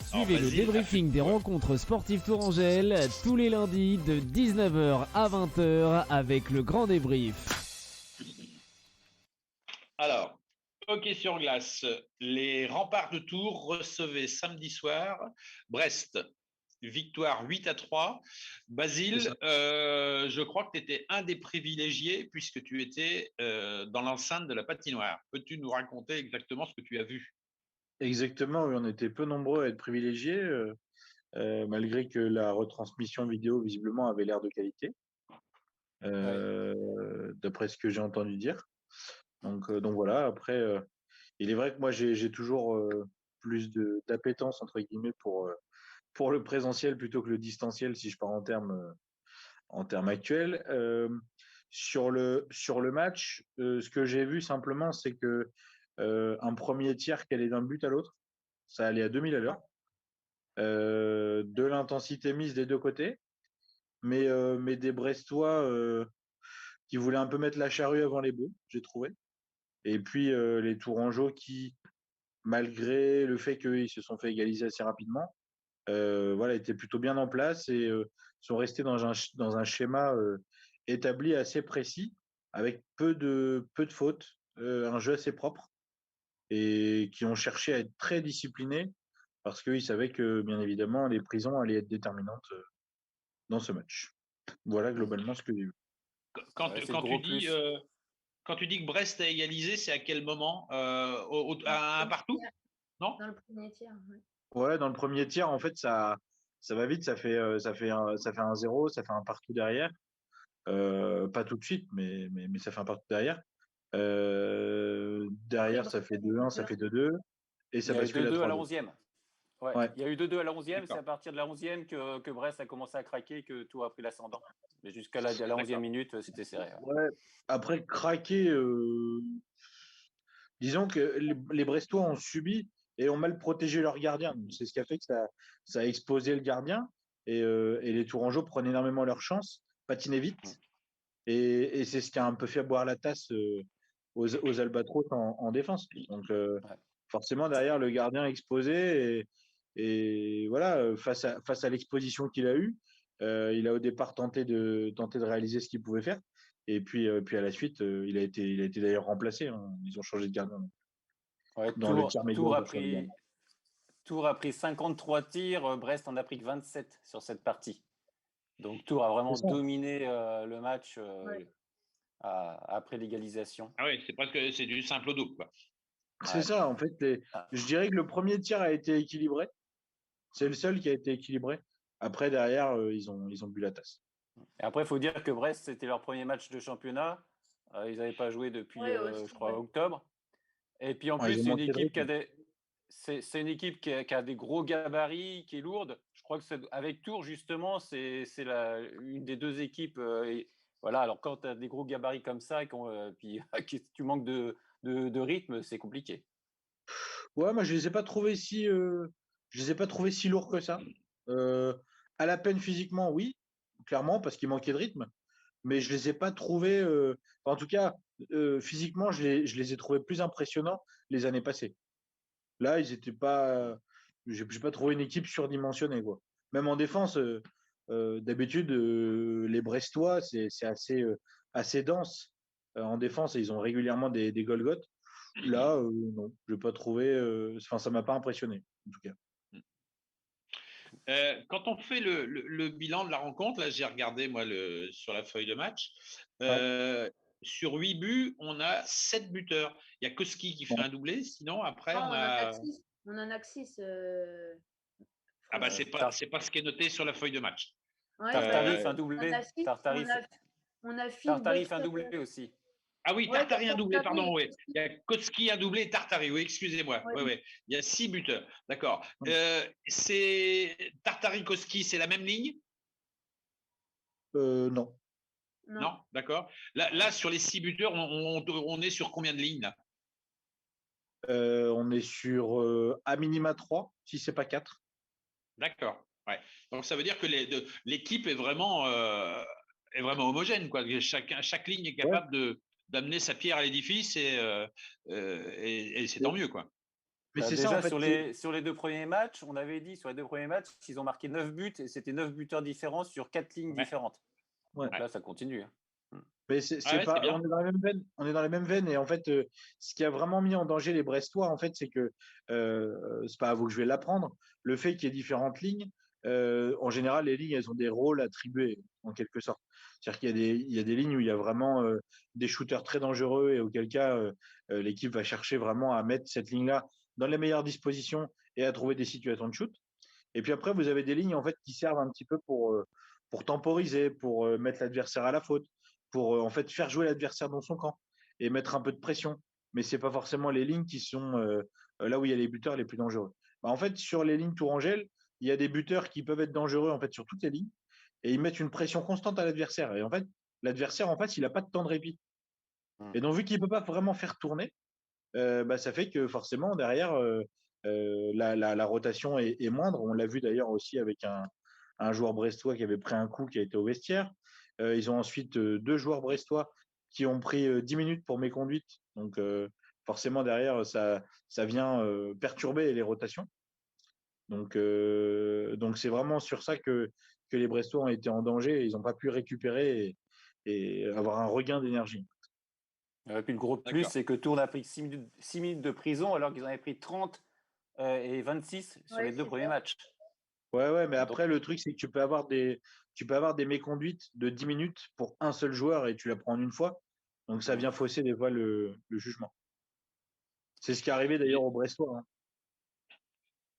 Suivez le débriefing des rencontres sportives tourangelles tous les lundis de 19h à 20h avec le grand débrief. Alors, hockey sur glace, les Remparts de Tours recevaient samedi soir Brest. Victoire 8-3. Basile, je crois que tu étais un des privilégiés puisque tu étais dans l'enceinte de la patinoire. Peux-tu nous raconter exactement ce que tu as vu? Exactement, oui, on était peu nombreux à être privilégiés, malgré que la retransmission vidéo, visiblement, avait l'air de qualité. d'après ce que j'ai entendu dire. Donc voilà, après, il est vrai que moi, j'ai toujours plus d'appétence, entre guillemets, pour le présentiel plutôt que le distanciel, si je pars en termes actuels. Sur le match, ce que j'ai vu simplement, c'est que un premier tiers qui allait d'un but à l'autre, ça allait à 2000 à l'heure. De l'intensité mise des deux côtés, mais des Brestois qui voulaient un peu mettre la charrue avant les bœufs, j'ai trouvé. Et puis les Tourangeaux qui, malgré le fait qu'ils se sont fait égaliser assez rapidement, voilà, étaient plutôt bien en place et sont restés dans un schéma établi assez précis, avec peu de fautes, un jeu assez propre, et qui ont cherché à être très disciplinés parce qu'ils savaient que, bien évidemment, les prisons allaient être déterminantes dans ce match. Voilà globalement ce que j'ai vu. Quand, Ouais, c'est le quand tu gros dis, plus. quand tu dis que Brest a égalisé, c'est à quel moment à un partout? Non? Dans le premier tiers. Ouais. Ouais, dans le premier tiers, en fait, ça va vite, ça fait un 0, ça fait un partout derrière. Pas tout de suite, mais ça fait un partout derrière. Après, Derrière, ça Brest fait a mis 2-1, ça plusieurs. fait 2-2, et Il ça y a eu bascule à 2-2 à la 3-2. 11e. Ouais, Ouais. il y a eu 2-2 à la 11e, c'est D'accord. à partir de la 11e que Brest a commencé à craquer, que tout a pris l'ascendant. Mais jusqu'à la 11e D'accord. minute, c'était serré. Ouais. Après, craquer, disons que les Brestois ont subi et ont mal protégé leur gardien. Donc, c'est ce qui a fait que ça a exposé le gardien, et les Tourangeaux prenaient énormément leur chance, patinaient vite, et c'est ce qui a un peu fait boire la tasse aux Albatros en défense. Donc Ouais. forcément, derrière, le gardien exposé, et voilà, face à l'exposition qu'il a eue, il a au départ tenté de réaliser ce qu'il pouvait faire. Et puis à la suite, il a été d'ailleurs remplacé, hein. Ils ont changé de gardien Ouais, dans le tiers médian. Tours a pris 53 tirs, Brest en a pris que 27 sur cette partie. Donc Tours a vraiment C'est ça. dominé le match Ouais. après l'égalisation. Ah oui, c'est du simple au double, quoi. C'est Ouais. ça, en fait. Je dirais que le premier tiers a été équilibré. C'est le seul qui a été équilibré. Après, derrière, ils ont bu la tasse. Et après, il faut dire que Brest, c'était leur premier match de championnat. Ils n'avaient pas joué depuis, Ouais, aussi, je crois, ouais. octobre. Et puis en Ouais, ils plus, ont c'est une manqué de équipe rythme. c'est une équipe qui a des gros gabarits, qui est lourde. Je crois que avec Tours, justement, c'est une des deux équipes. Voilà, alors quand tu as des gros gabarits comme ça, puis tu manques de rythme, c'est compliqué. Ouais, moi, je les ai pas trouvés si lourds que ça. À la peine physiquement, oui, clairement, parce qu'ils manquaient de rythme. Mais je les ai pas trouvés. En tout cas, physiquement, je les ai trouvés plus impressionnants les années passées. Là, ils étaient pas. J'ai pas trouvé une équipe surdimensionnée, quoi. Même en défense, d'habitude, les Brestois, c'est assez dense en défense, et ils ont régulièrement des Golgoth. Là, non, je n'ai pas trouvé. Enfin, ça m'a pas impressionné, en tout cas. Quand on fait le bilan de la rencontre, là j'ai regardé moi sur la feuille de match, Ouais. sur 8 buts, on a 7 buteurs. Il y a Koski qui fait Bon. un doublé, sinon après Ah, on on en a a… que 6. On en a que 6. Ah bah Tar- c'est pas ce qui est noté sur la feuille de match. Ouais, Tartarif, un on doublé. a 6. On a Phil Tartarif, un Becker. doublé aussi. Ah oui, Ouais, Tartari un doublé, Tartari, pardon, oui. Il y a Koski un doublé et Tartari, oui, excusez-moi. ouais. Oui, oui. Il y a 6 buteurs, d'accord. C'est Tartari, Koski, c'est la même ligne? Non. Non, d'accord. Là, sur les 6 buteurs, on est sur combien de lignes là? On est sur à minima 3, si c'est pas 4. D'accord. Ouais. Donc ça veut dire que l'équipe est vraiment homogène, quoi. Chaque ligne est Ouais. capable d'amener sa pierre à l'édifice, et c'est tant mieux, quoi. Mais c'est ça, Déjà, en fait. sur les deux premiers matchs, on avait dit sur les deux premiers matchs, ils ont marqué 9 buts et c'était 9 buteurs différents sur 4 lignes Ouais. différentes. Ouais. Donc là, ça continue. Mais c'est Ah ouais, c'est pas, bien. on est dans la même veine. On est dans la même veine. Et en fait, ce qui a vraiment mis en danger les Brestois, en fait, c'est que c'est pas à vous que je vais l'apprendre. Le fait qu'il y ait différentes lignes, en général, les lignes, elles ont des rôles attribués, en quelque sorte. C'est-à-dire qu'il y a des lignes où il y a vraiment des shooters très dangereux, et auquel cas, l'équipe va chercher vraiment à mettre cette ligne-là dans les meilleures dispositions et à trouver des situations de shoot. Et puis après, vous avez des lignes, en fait, qui servent un petit peu pour temporiser, pour mettre l'adversaire à la faute. pour en fait faire jouer l'adversaire dans son camp et mettre un peu de pression. Mais c'est pas forcément les lignes qui sont là où il y a les buteurs les plus dangereux. Bah, en fait, sur les lignes Tourangelle, il y a des buteurs qui peuvent être dangereux en fait sur toutes les lignes et ils mettent une pression constante à l'adversaire. Et en fait, l'adversaire en face, il n'a pas de temps de répit. Et donc, vu qu'il ne peut pas vraiment faire tourner, bah, ça fait que forcément, derrière, la rotation est moindre. On l'a vu d'ailleurs aussi avec un joueur brestois qui avait pris un coup qui a été au vestiaire. Ils ont ensuite deux joueurs brestois qui ont pris 10 minutes pour méconduite. Donc, forcément, derrière, ça vient perturber les rotations. Donc, c'est vraiment sur ça que les Brestois ont été en danger et ils n'ont pas pu récupérer et avoir un regain d'énergie. Et puis le gros plus, c'est que Tours a pris 6 minutes de prison alors qu'ils en avaient pris 30 et 26 sur les 2 premiers matchs. Ouais, mais après, le truc, c'est que tu peux avoir des méconduites de 10 minutes pour un seul joueur et tu la prends en une fois. Donc, ça vient fausser des fois le jugement. C'est ce qui est arrivé d'ailleurs au Brestois. Hein.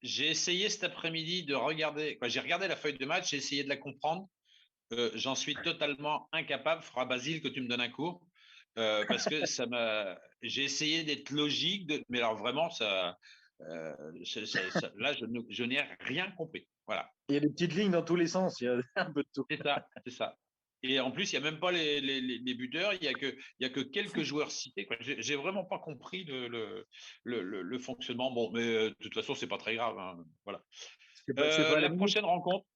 J'ai essayé cet après-midi de regarder. J'ai regardé la feuille de match, j'ai essayé de la comprendre. J'en suis totalement incapable. Faudra, Basile, que tu me donnes un cours. Parce que j'ai essayé d'être logique, mais alors vraiment, là, je n'ai rien compris. Voilà. Il y a des petites lignes dans tous les sens, il y a un peu de tout. C'est ça. Et en plus, il n'y a même pas les buteurs, il y a que quelques joueurs cités. J'ai vraiment pas compris le fonctionnement. Bon, mais de toute façon, c'est pas très grave. Hein. Voilà. C'est pas la prochaine rencontre.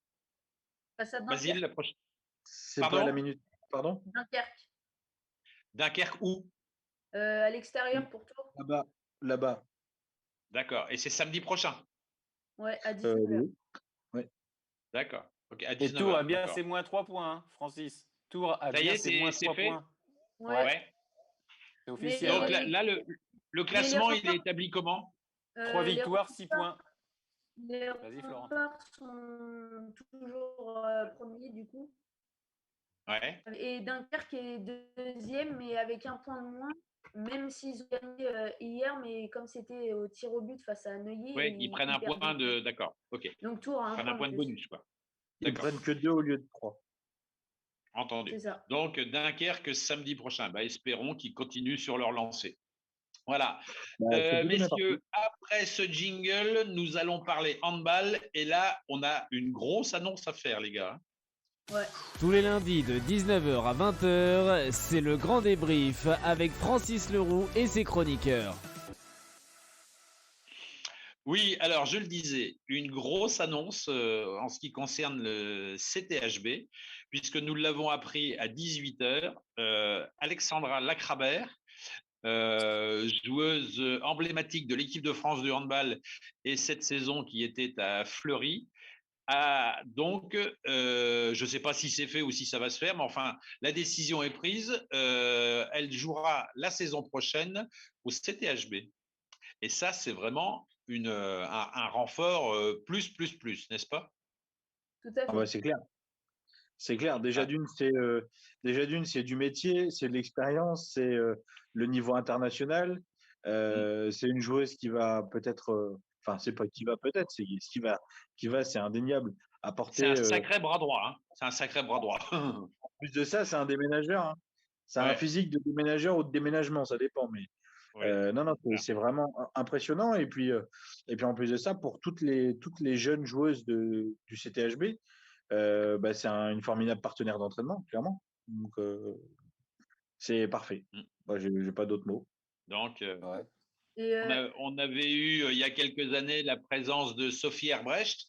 Basile, la prochaine. C'est pas à la minute. Pardon? Dunkerque. Dunkerque où? À l'extérieur pour Tours. Là-bas. D'accord. Et c'est samedi prochain? Ouais, à 19h. Ouais. D'accord. Okay, à 19h. Et Tours a bien ses moins 3 points, hein, Francis. Tours a bien ses moins 3 points. Ouais. C'est officiel. Donc là, le classement, il est établi comment? 3 victoires, 6 points. Les Vas-y, Florent. sont toujours premiers, du coup. Ouais. Et Dunkerque est deuxième, mais avec un point de moins, même s'ils ont gagné hier, mais comme c'était au tir au but face à Neuilly. Oui, ils prennent un point de. D'accord, ok. Donc Tours a un point de bonus, quoi. Ils prennent que 2 au lieu de 3. Entendu. C'est ça. Donc Dunkerque samedi prochain. Espérons qu'ils continuent sur leur lancée. Voilà. Messieurs, après ce jingle, nous allons parler handball. Et là, on a une grosse annonce à faire, les gars. Ouais. Tous les lundis de 19h à 20h, c'est le grand débrief avec Francis Leroux et ses chroniqueurs. Oui, alors je le disais, une grosse annonce en ce qui concerne le CTHB, puisque nous l'avons appris à 18h. Alexandra Lacrabert, joueuse emblématique de l'équipe de France de handball et cette saison qui était à Fleury, donc, je ne sais pas si c'est fait ou si ça va se faire, mais enfin, la décision est prise. Elle jouera la saison prochaine au CTHB. Et ça, c'est vraiment un renfort plus, n'est-ce pas? Tout à fait. Ah bah, c'est clair. C'est clair. Déjà d'une, c'est du métier, c'est de l'expérience, c'est le niveau international. C'est une joueuse qui va peut-être, enfin, c'est pas qui va peut-être, c'est qui va, c'est indéniable. Apporter. C'est un sacré bras droit. Hein. C'est un sacré bras droit. En plus de ça, c'est un déménageur. Hein. C'est un physique de déménageur ou de déménagement, ça dépend. Mais non, c'est vraiment impressionnant. Et puis en plus de ça, pour toutes les jeunes joueuses du CTHB, c'est une formidable partenaire d'entraînement, clairement. Donc, c'est parfait. Moi, j'ai pas d'autres mots. Donc, on avait eu, il y a quelques années, la présence de Sophie Herbrecht,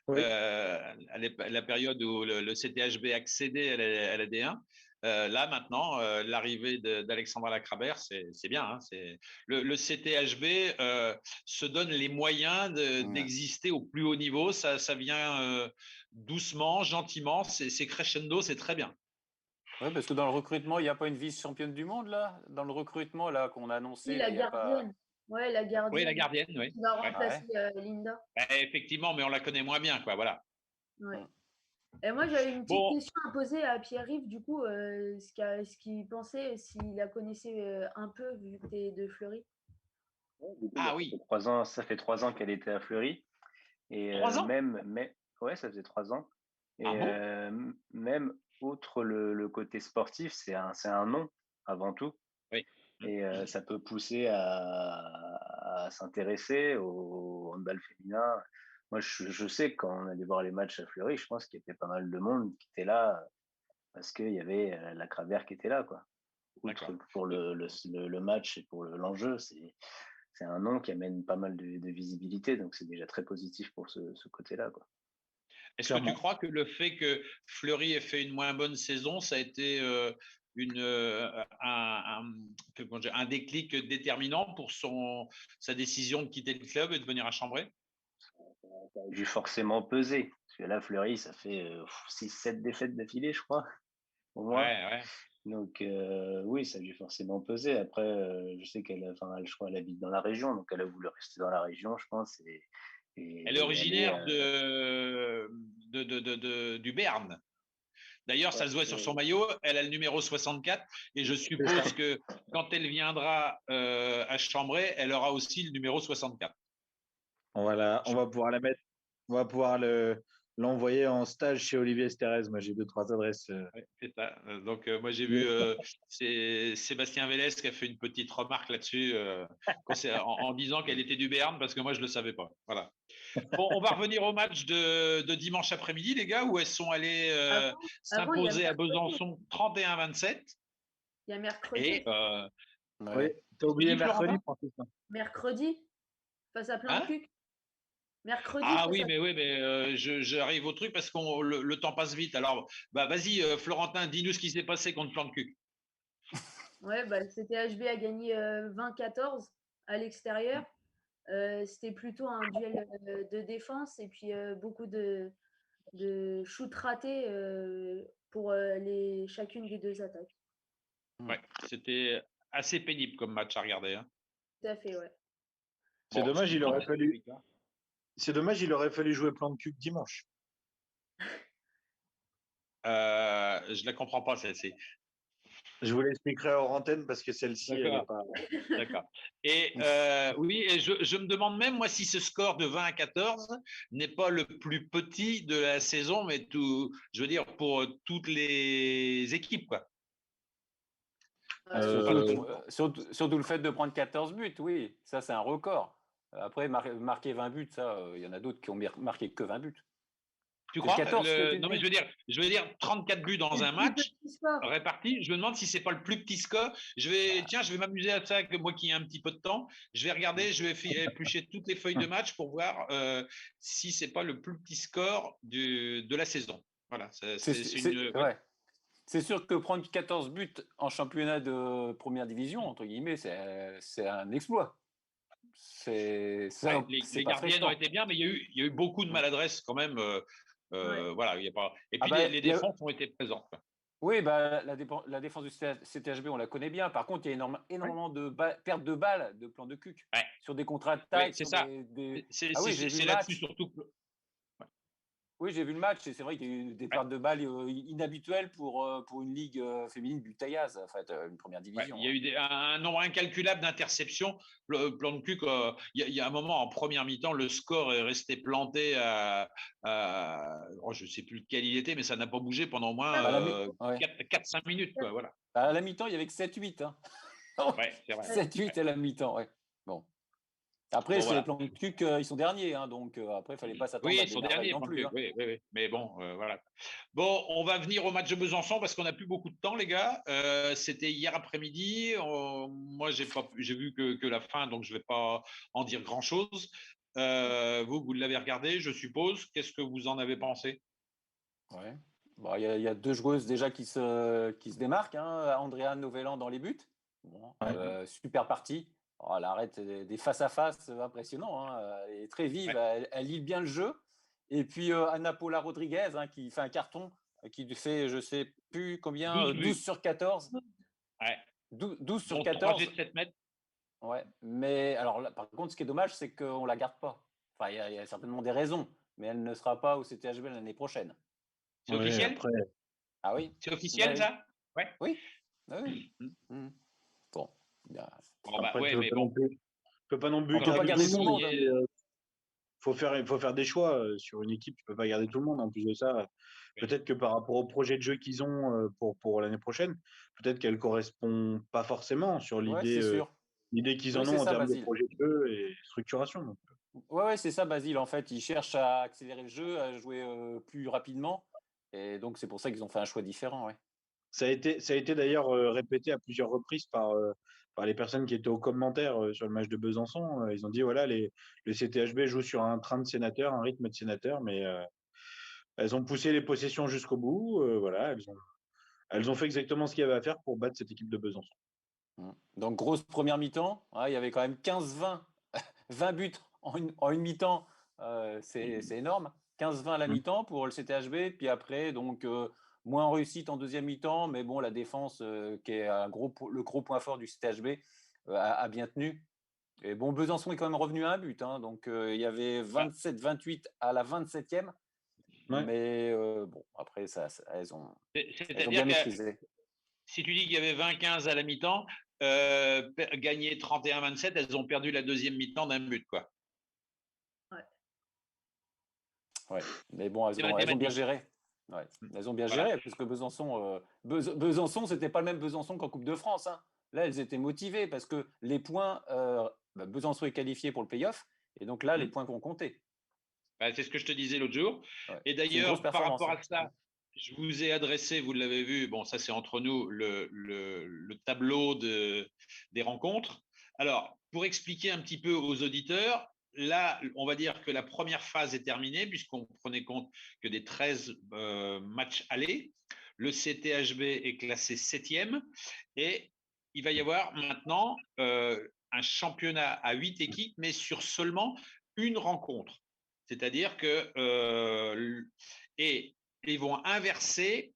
à la période où le CTHB accédait à la D1. Là, maintenant, l'arrivée d'Alexandra Lacrabert, c'est bien. Hein, le CTHB se donne les moyens d'exister au plus haut niveau. Ça vient doucement, gentiment. C'est crescendo, c'est très bien. Oui, parce que dans le recrutement, il n'y a pas une vice-championne du monde, là? Dans le recrutement là qu'on a annoncé. Oui, la gardienne. Ouais, la gardienne. Oui, la gardienne, oui. Qui va remplacer Linda. Effectivement, mais on la connaît moins bien, quoi, voilà. Ouais. Et moi, j'avais une petite question à poser à Pierre-Yves, du coup, ce qu'il pensait, s'il la connaissait un peu, vu que tu es de Fleury. Oui. Ça fait 3 ans qu'elle était à Fleury. Et 3 ans? ouais, ça faisait 3 ans. Et bon même outre le côté sportif, c'est un nom avant tout. Oui. Et ça peut pousser à s'intéresser au handball féminin. Moi, je sais que quand on allait voir les matchs à Fleury, je pense qu'il y avait pas mal de monde qui était là parce qu'il y avait la Cravère qui était là, quoi. Outre D'accord. pour le match et pour l'enjeu, c'est un nom qui amène pas mal de visibilité, donc c'est déjà très positif pour ce côté-là, quoi. Est-ce que tu Clairement. crois que le fait que Fleury ait fait une moins bonne saison, ça a été comment dire, un déclic déterminant pour sa décision de quitter le club et de venir à Chambray? Ça a dû forcément peser. Parce que là, Fleury, ça fait 6-7 défaites d'affilée, je crois, au moins. Ouais. Donc, oui, ça a dû forcément peser. Après, je sais je crois, elle habite dans la région, donc elle a voulu rester dans la région, je pense. Elle est originaire aller, du Béarn. D'ailleurs, ça se voit sur son maillot, elle a le numéro 64 et je C'est ça. suppose que quand elle viendra à Chambray, elle aura aussi le numéro 64. On va pouvoir la mettre, on va pouvoir l'envoyer en stage chez Olivier Estérez. Moi, j'ai 2-3 adresses. Ouais, c'est ça. Donc, moi, j'ai vu c'est Sébastien Vélez qui a fait une petite remarque là-dessus en disant qu'elle était du Béarn parce que moi, je ne le savais pas. Voilà. Bon, on va revenir au match de dimanche après-midi, les gars, où elles sont allées Avant, il y a s'imposer à mercredi. Besançon 31-27. Il y a mercredi. Et Oui, Ouais. t'as oublié Tu dis, mercredi, Florentin Francis. Mercredi, face à plein de hein? cuc. Mercredi, Ah face oui, à mais j'arrive au truc parce que le temps passe vite. Alors, bah, vas-y, Florentin, dis-nous ce qui s'est passé contre Plan de Cuc. Ouais, bah, le CTHB a gagné 20-14 à l'extérieur. C'était plutôt un duel de défense et puis beaucoup de shoots ratés pour chacune des deux attaques. Ouais, c'était assez pénible comme match à regarder, hein. Tout à fait, ouais. C'est Bon, dommage, ce qui il compte, aurait c'est fallu. les victoires. C'est dommage, il aurait fallu jouer plan de cul dimanche. Je la comprends pas, celle-ci. Je vous l'expliquerai hors antenne parce que celle-ci, elle n'est D'accord. pas. D'accord. Et oui, et je me demande même, moi, si ce score de 20-14 n'est pas le plus petit de la saison, mais je veux dire, pour toutes les équipes, quoi. Surtout le fait de prendre 14 buts, oui, ça c'est un record. Après, marquer 20 buts, ça, il y en a d'autres qui ont marqué que 20 buts. Tu C'est crois 14 que tu Non, mais dis je veux dire 34 buts dans un match répartis. Je me demande si c'est pas le plus petit score. Je vais m'amuser à ça, que moi qui ai un petit peu de temps. Je vais regarder, je vais éplucher toutes les feuilles de match pour voir si c'est pas le plus petit score de la saison. Voilà, ouais. C'est sûr que prendre 14 buts en championnat de première division, entre guillemets, c'est un exploit. Les gardiennes ont été bien, mais il y a eu beaucoup de maladresse quand même. Voilà, il y a pas. Et puis les défenses ont été présentes. Oui, bah, la défense du CTHB, on la connaît bien. Par contre, il y a énormément de pertes de balles de plan de cuc sur des contre-attaques. C'est ça. C'est là-dessus surtout. Oui, j'ai vu le match et c'est vrai qu'il y a eu des pertes de balles inhabituelles pour une ligue féminine du Taillaz, en fait, une première division. Il y a eu un nombre incalculable d'interceptions. Le plan de cul, il y a un moment en première mi-temps, le score est resté planté je ne sais plus lequel il était, mais ça n'a pas bougé pendant au moins 4-5 minutes. Quoi, voilà. À la mi-temps, il y avait que 7-8. Hein. C'est vrai. 7-8 à la mi-temps, ouais. Bon. Après, les plans de cuc, ils sont derniers, hein, donc après, il ne fallait pas s'attendre à des merveilles non plus. Hein. Oui. Mais bon, voilà. Bon, on va venir au match de Besançon parce qu'on n'a plus beaucoup de temps, les gars. C'était hier après-midi. Moi, j'ai vu que la fin, donc je ne vais pas en dire grand-chose. Vous l'avez regardé, je suppose. Qu'est-ce que vous en avez pensé? Ouais. Bon, y a deux joueuses déjà qui se démarquent. Hein. Andrea Novellan dans les buts. Bon, super partie. Oh, elle arrête des face-à-face impressionnants. Hein. Elle est très vive, elle lit bien le jeu. Et puis Ana Paula Rodriguez qui fait un carton, qui fait, je ne sais plus combien, 12 sur 14. Ouais. 12 sur 14. 3 7 mètres. Ouais. Mais alors, là, par contre, ce qui est dommage, c'est qu'on ne la garde pas. Enfin, il y a certainement des raisons, mais elle ne sera pas au CTHB l'année prochaine. C'est officiel après... Ah oui. C'est officiel, ça? Ouais. Oui. Bon. Après, tu ne peux pas non plus. On peut pas garder tout le monde. faut faire des choix. Sur une équipe, tu peux pas garder tout le monde. En plus de ça, peut-être que par rapport au projet de jeu qu'ils ont pour l'année prochaine, peut-être qu'elle correspond pas forcément sur Ouais, c'est sûr. l'idée qu'ils Oui, en c'est ont en ça, termes de Basile. projet de jeu et structuration. Donc. Ouais, c'est ça, Basile. En fait, ils cherchent à accélérer le jeu, à jouer plus rapidement. Et donc, c'est pour ça qu'ils ont fait un choix différent. Ouais. Ça a été d'ailleurs répété à plusieurs reprises par les personnes qui étaient aux commentaires sur le match de Besançon. Ils ont dit voilà, le CTHB joue sur un train de sénateur, un rythme de sénateur, mais elles ont poussé les possessions jusqu'au bout. Voilà, elles ont fait exactement ce qu'il y avait à faire pour battre cette équipe de Besançon. Donc, grosse première mi-temps. Ouais, il y avait quand même 15-20 20 buts en une mi-temps. C'est énorme. 15-20 à la mi-temps pour le CTHB. Puis après, donc, moins en réussite en deuxième mi-temps. Mais bon, la défense, qui est le gros point fort du CTHB, a bien tenu. Et bon, Besançon est quand même revenu à un but. Hein, donc, il y avait 27-28 à la 27e. Ouais. Mais bon, après, elles ont bien C'est-à-dire que maîtrisé. si tu dis qu'il y avait 20-15 à la mi-temps, gagné 31-27, elles ont perdu la deuxième mi-temps d'un but, quoi. Ouais, mais bon, elles ont bien géré. Ouais. Elles ont bien géré, parce que Besançon, c'était pas le même Besançon qu'en Coupe de France. Hein. Là, elles étaient motivées parce que les points, Besançon est qualifié pour le play-off, et donc là, les points vont compter. Bah, c'est ce que je te disais l'autre jour. Ouais. Et d'ailleurs, par rapport à ça, je vous ai adressé, vous l'avez vu, bon, ça c'est entre nous, le tableau des rencontres. Alors, pour expliquer un petit peu aux auditeurs, là, on va dire que la première phase est terminée, puisqu'on prenait compte que des 13 matchs allés. Le CTHB est classé 7e et il va y avoir maintenant un championnat à 8 équipes, mais sur seulement une rencontre. C'est-à-dire que et ils vont inverser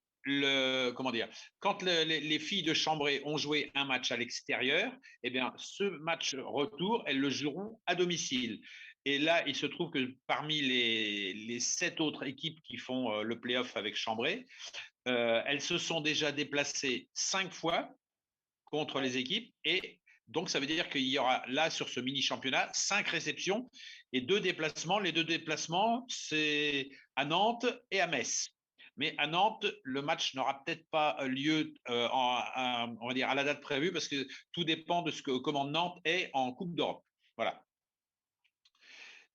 comment dire, quand les filles de Chambray ont joué un match à l'extérieur, eh bien ce match retour, elles le joueront à domicile. Et là, il se trouve que parmi les 7 autres équipes qui font le play-off avec Chambray, elles se sont déjà déplacées 5 fois contre les équipes et donc, ça veut dire qu'il y aura là, sur ce mini-championnat, 5 réceptions et 2 déplacements. Les 2 déplacements, c'est à Nantes et à Metz. Mais à Nantes, le match n'aura peut-être pas lieu on va dire à la date prévue parce que tout dépend de comment Nantes est en Coupe d'Europe. Voilà.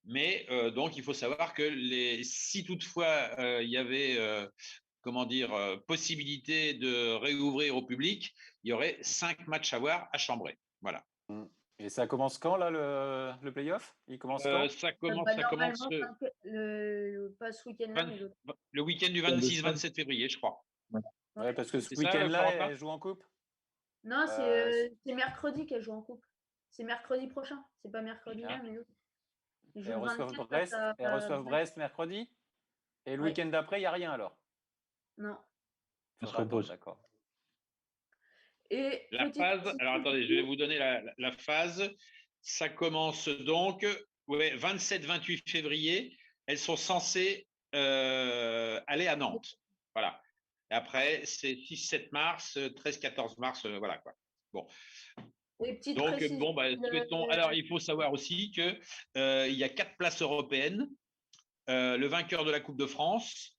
Mais donc, il faut savoir que si toutefois il y avait possibilité de réouvrir au public, il y aurait 5 matchs à voir à Chambray. Voilà. Et ça commence quand, là, le play-off? Il commence quand? Ça commence pas ce week-end-là, mais l'autre. Le week-end du 26-27 février, je crois. Ouais, parce que ce week-end-là, elle joue en coupe? Non, c'est mercredi qu'elle joue en coupe. C'est mercredi prochain. C'est pas mercredi là, mais l'autre. Elles reçoivent Brest mercredi? Et le week-end d'après, il n'y a rien alors? Non. On se repose. D'accord. Et la phase, alors attendez, je vais vous donner la phase. Ça commence donc 27-28 février. Elles sont censées aller à Nantes. Voilà. Et après, c'est 6-7 mars, 13-14 mars, voilà quoi. Bon. Donc, bon, souhaitons. Alors, il faut savoir aussi qu'il y a 4 places européennes. Le vainqueur de la Coupe de France,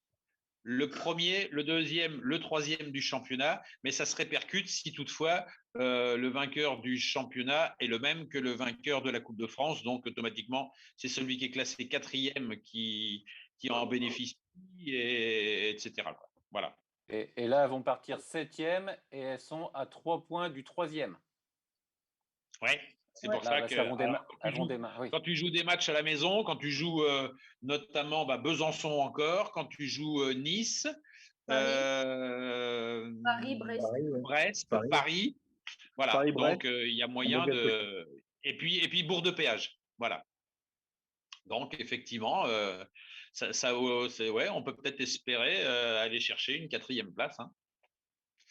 le premier, le deuxième, le troisième du championnat, mais ça se répercute si toutefois le vainqueur du championnat est le même que le vainqueur de la Coupe de France. Donc, automatiquement, c'est celui qui est classé 4e qui en bénéficie, etc. Quoi. Voilà. Et là, elles vont partir 7e et elles sont à 3 points du 3e. Oui, c'est pour ça que quand tu joues des matchs à la maison, quand tu joues notamment Besançon encore, quand tu joues Nice, Paris, Brest, Paris. Voilà, Paris, donc il y a moyen de… Et puis bourg de péage, voilà. Donc effectivement, on peut peut-être espérer aller chercher une 4e place. Hein.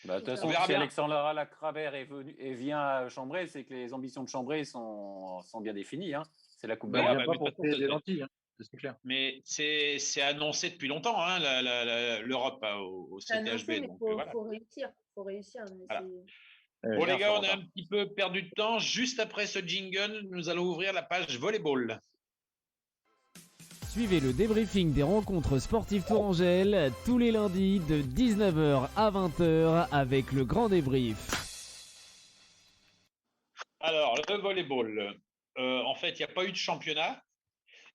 De toute façon, si Alexandra Lacravert vient à Chambray, c'est que les ambitions de Chambray sont bien définies. Hein. C'est la Coupe d'Europe. Pas pour des lentilles, hein. C'est clair. Mais c'est annoncé depuis longtemps, hein, l'Europe au CTHB. Il faut réussir. Voilà. Bon les gars, on a un petit peu perdu de temps. Juste après ce jingle, nous allons ouvrir la page volleyball. Suivez le débriefing des rencontres sportives Tourangelle tous les lundis de 19h à 20h avec le grand débrief. Alors, le volleyball. En fait, il n'y a pas eu de championnat.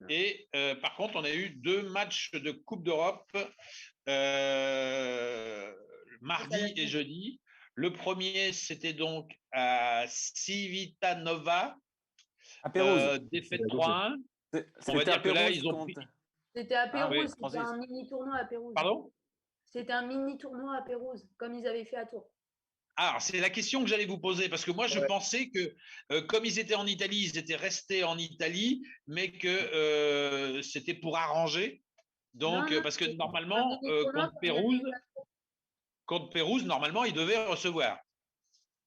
Et par contre, on a eu 2 matchs de Coupe d'Europe mardi et jeudi. Le premier, c'était donc à Civitanova, À Pérouse. défaite 3-1. On va C'était à dire que là, Pérouse ils ont pris. C'était à Ah Pérouse, oui, c'était Francis. un mini-tournoi à Pérouse. Pardon? C'était un mini-tournoi à Pérouse, comme ils avaient fait à Tours. Alors, c'est la question que j'allais vous poser, parce que moi, je pensais que comme ils étaient en Italie, ils étaient restés en Italie, mais que c'était pour arranger. Donc, Non, parce que c'était normalement, un mini-tournoi contre Pérouse, normalement, ils devaient recevoir.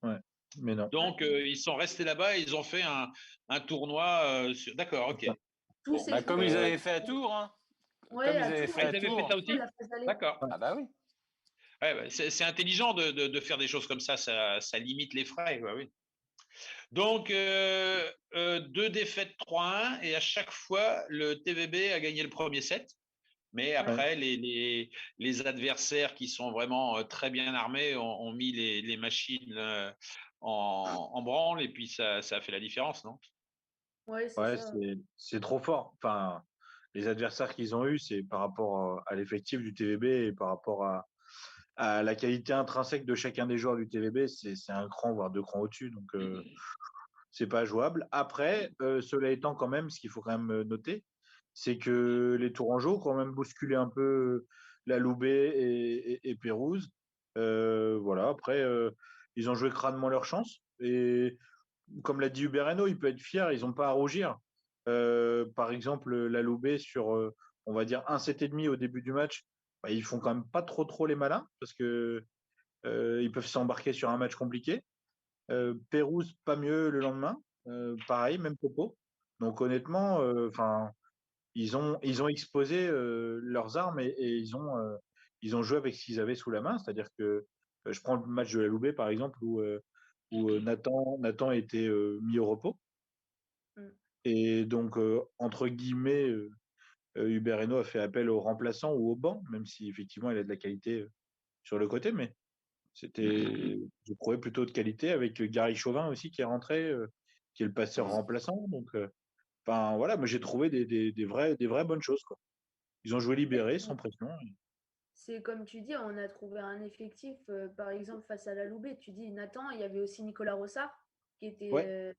Ouais, mais non. Donc, ils sont restés là-bas et ils ont fait un tournoi. D'accord, ok. Tous ces Bah, comme joueurs- ils avaient fait à Tours, hein. Ouais, comme ils à avaient Tours, fait à Ils avaient Tours. fait ça aussi? la phase d'aller. D'accord. Ah bah oui. Ouais, bah, c'est intelligent de faire des choses comme ça limite les frais. Ouais, oui. Donc, 2 défaites 3-1 et à chaque fois, le TVB a gagné le premier set. Mais après, les adversaires qui sont vraiment très bien armés ont mis les machines en branle et puis ça a fait la différence, non? Ouais, c'est Ouais, ça. c'est trop fort. Enfin, les adversaires qu'ils ont eus, c'est par rapport à l'effectif du TVB et par rapport à la qualité intrinsèque de chacun des joueurs du TVB, c'est un cran, voire 2 crans au-dessus. Donc, c'est pas jouable. Après, cela étant, quand même, ce qu'il faut quand même noter, c'est que les Tourangeaux ont quand même bousculé un peu la Loubet et Pérouse. Voilà, après, ils ont joué crânement leur chance. Et comme l'a dit Hubert Reynaud, il peut être fier, ils n'ont pas à rougir. Par exemple, la Loubet sur, on va dire, un 7,5 au début du match, bah, ils font quand même pas trop les malins parce que ils peuvent s'embarquer sur un match compliqué. Pérouse, pas mieux le lendemain. Pareil, même propos. Donc honnêtement, enfin, ils ont exposé leurs armes et ils ont joué avec ce qu'ils avaient sous la main. C'est-à-dire que je prends le match de la Loubet, par exemple, où Nathan était mis au repos. Mm. Et donc, entre guillemets, Hubert Reynaud a fait appel au remplaçant ou au banc, même si effectivement il a de la qualité sur le côté, mais c'était, je trouvais, plutôt de qualité avec Gary Chauvin aussi qui est rentré, qui est le passeur remplaçant. Donc, enfin voilà, moi j'ai trouvé des vraies bonnes choses, quoi. Ils ont joué libéré, sans pression. C'est comme tu dis, on a trouvé un effectif, par exemple, face à la Loubet. Tu dis Nathan, il y avait aussi Nicolas Rossard qui était Ouais.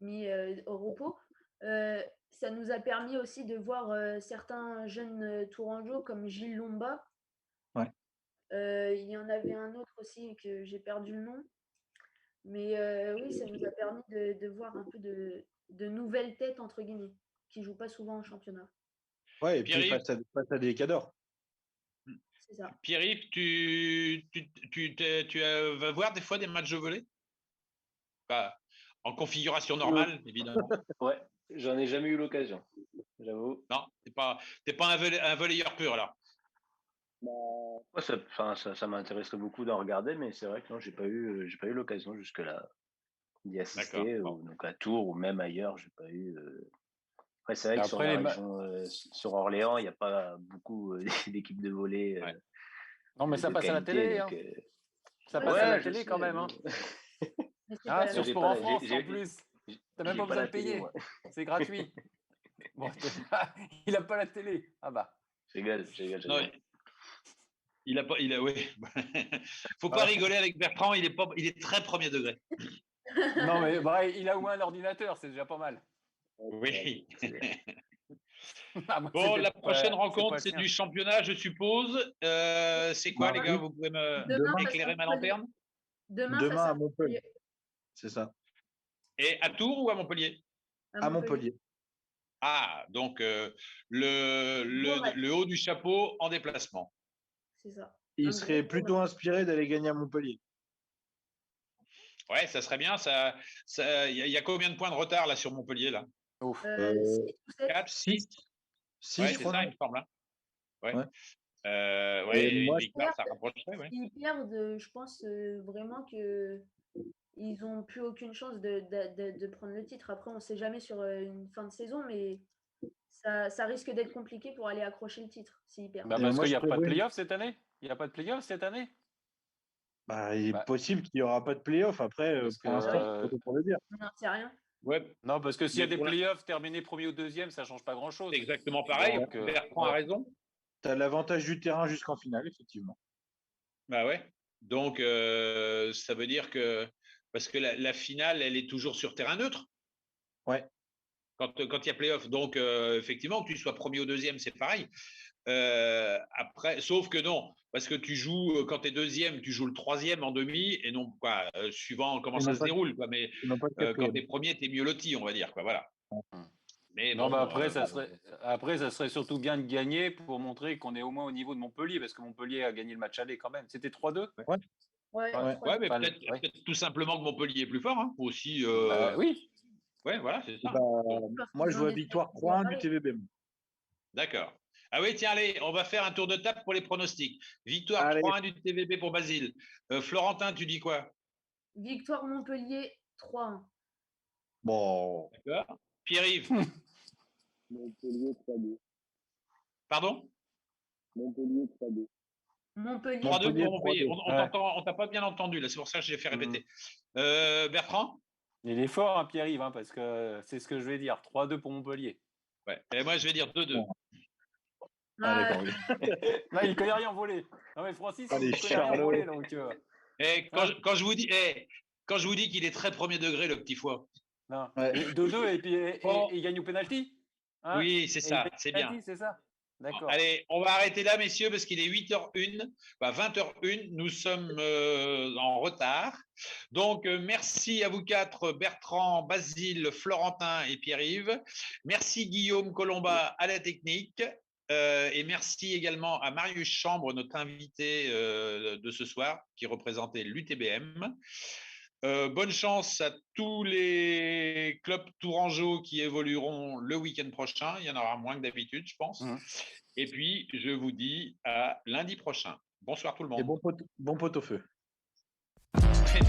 mis au repos. Ça nous a permis aussi de voir certains jeunes Tourangeaux comme Gilles Lomba. Ouais. Il y en avait un autre aussi que j'ai perdu le nom. Mais oui, ça nous a permis de voir un peu de nouvelles têtes, entre guillemets, qui ne jouent pas souvent en championnat. Ouais, et puis Pierre-Yves, face à des cadors. C'est ça. Pierre-Yves, vas voir des fois des matchs de volley? Pas en configuration normale, évidemment. Ouais, j'en ai jamais eu l'occasion, j'avoue. Non, t'es pas un volleyeur pur alors. Moi, ça m'intéresserait beaucoup d'en regarder, mais c'est vrai que non, j'ai pas eu l'occasion jusque-là d'y assister, D'accord. Bon. donc à Tours ou même ailleurs, j'ai pas eu. Après, c'est vrai que Après, sur la région, sur Orléans, il n'y a pas beaucoup d'équipes de volley. Ouais. Non, mais ça de passe à la qualité, télé. donc, Hein. Ça Ouais, passe à la je télé sais, quand même. Hein. Mais c'est Ah, pas la sur même. Sport en France en plus. T'as même j'ai pas besoin la de télé, payer. moi. C'est gratuit. Bon, il a pas la télé. Ah bah. Je rigole. Non, oui. Faut pas Ouais. rigoler avec Bertrand, il est très premier degré. Non, mais bref, il a au moins un ordinateur, c'est déjà pas mal. Oui. Ah, moi, Bon, c'était la pas- prochaine c'est rencontre, pas le c'est sien. du championnat, je suppose. C'est quoi, les Mardi. gars? Vous pouvez Demain, m'éclairer ma lanterne? Demain, Demain face à Montpellier. C'est ça. Et à Tours ou à Montpellier? À Montpellier. Ah, donc Gros match. le haut du chapeau en déplacement. C'est ça. Il Un serait gros plutôt match. inspiré d'aller gagner à Montpellier. Ouais, ça serait bien. Il y a combien de points de retard là sur Montpellier là? Ouf. 6 ou 7. 4, 6? 6, Ouais, je c'est crois. ça, non il me semble. Hein. Ouais. Ouais. Ouais, Et une moi, victoire, ça rapprocherait. Ouais. S'ils perdent, je pense vraiment que ils n'ont plus aucune chance de prendre le titre. Après, on ne sait jamais sur une fin de saison, mais ça risque d'être compliqué pour aller accrocher le titre s'ils perdent. Bah, Et parce moi, qu'il je n'y a pas de prévois une- playoff cette année. Il n'y a pas de playoff cette année. Bah, il est Bah, possible qu'il n'y aura pas de playoff. Après, parce pour que, l'instant, c'est trop tôt pour le dire. On n'en sait rien. Ouais, non, parce que s'il y a Mais des pour la- playoffs, terminer premier ou deuxième, ça change pas grand-chose. c'est exactement pareil. Donc, Bertrand a ouais. raison. Tu as l'avantage du terrain jusqu'en finale, effectivement. Bah ouais. Donc, ça veut dire que. Parce que la finale, elle est toujours sur terrain neutre. Ouais. Quand il y a playoff. Donc, effectivement, que tu sois premier ou deuxième, c'est pareil. Après, sauf que non, parce que tu joues, quand tu es deuxième, tu joues le troisième en demi, et non pas suivant comment Et ça non se pas- déroule. Quoi, mais Ils n'ont pas de quand quatrième. tu es premier, tu es mieux loti, on va dire. Quoi, voilà. Mais Non, bon, bah après, ça serait surtout bien de gagner pour montrer qu'on est au moins au niveau de Montpellier, parce que Montpellier a gagné le match aller quand même. C'était 3-2. Ouais, Ouais. ouais, mais Enfin, peut-être ouais. peut-être tout simplement que Montpellier est plus fort. Hein, aussi. Bah, oui. Ouais, voilà, c'est ça. Bah, Donc, moi, je vois victoire 3-1 du TVB. d'accord. Ah oui, tiens, allez, on va faire un tour de table pour les pronostics. Victoire Allez. 3-1 du TVB pour Basile. Florentin, tu dis quoi? Victoire Montpellier 3-1. Bon, D'accord. Pierre-Yves, Montpellier 3-2. pardon? Montpellier 3-2. Montpellier 3-2 Montpellier, pour Montpellier. 3-2. On t'a pas bien entendu, là, c'est pour ça que je l'ai fait répéter. Bertrand? Il est fort, hein, Pierre-Yves, hein, parce que c'est ce que je vais dire. 3-2 pour Montpellier. Ouais. Et moi, je vais dire 2-2. Bon. Ah, Ah, d'accord, oui. Là, il ne connaît rien en volée. Non, mais Francis, Allez, il ne connaît rien en Charlot. volée. Donc, Et quand je vous dis, quand je vous dis qu'il est très premier degré, le petit foie. non. Ouais. 2-2 et puis Bon. il gagne au penalty. Hein, Oui, c'est Et il ça, gagne au c'est penalty, bien. C'est ça. D'accord. Allez, on va arrêter là, messieurs, parce qu'il est 8h01, 20h01. Nous sommes en retard. Donc, merci à vous quatre, Bertrand, Basile, Florentin et Pierre-Yves. Merci Guillaume Colomba à la technique. Et merci également à Marius Chambre, notre invité de ce soir, qui représentait l'UTBM. Bonne chance à tous les clubs tourangeaux qui évolueront le week-end prochain. Il y en aura moins que d'habitude, je pense. Et puis, je vous dis à lundi prochain. Bonsoir tout le monde. Et bon pot au feu. Merci.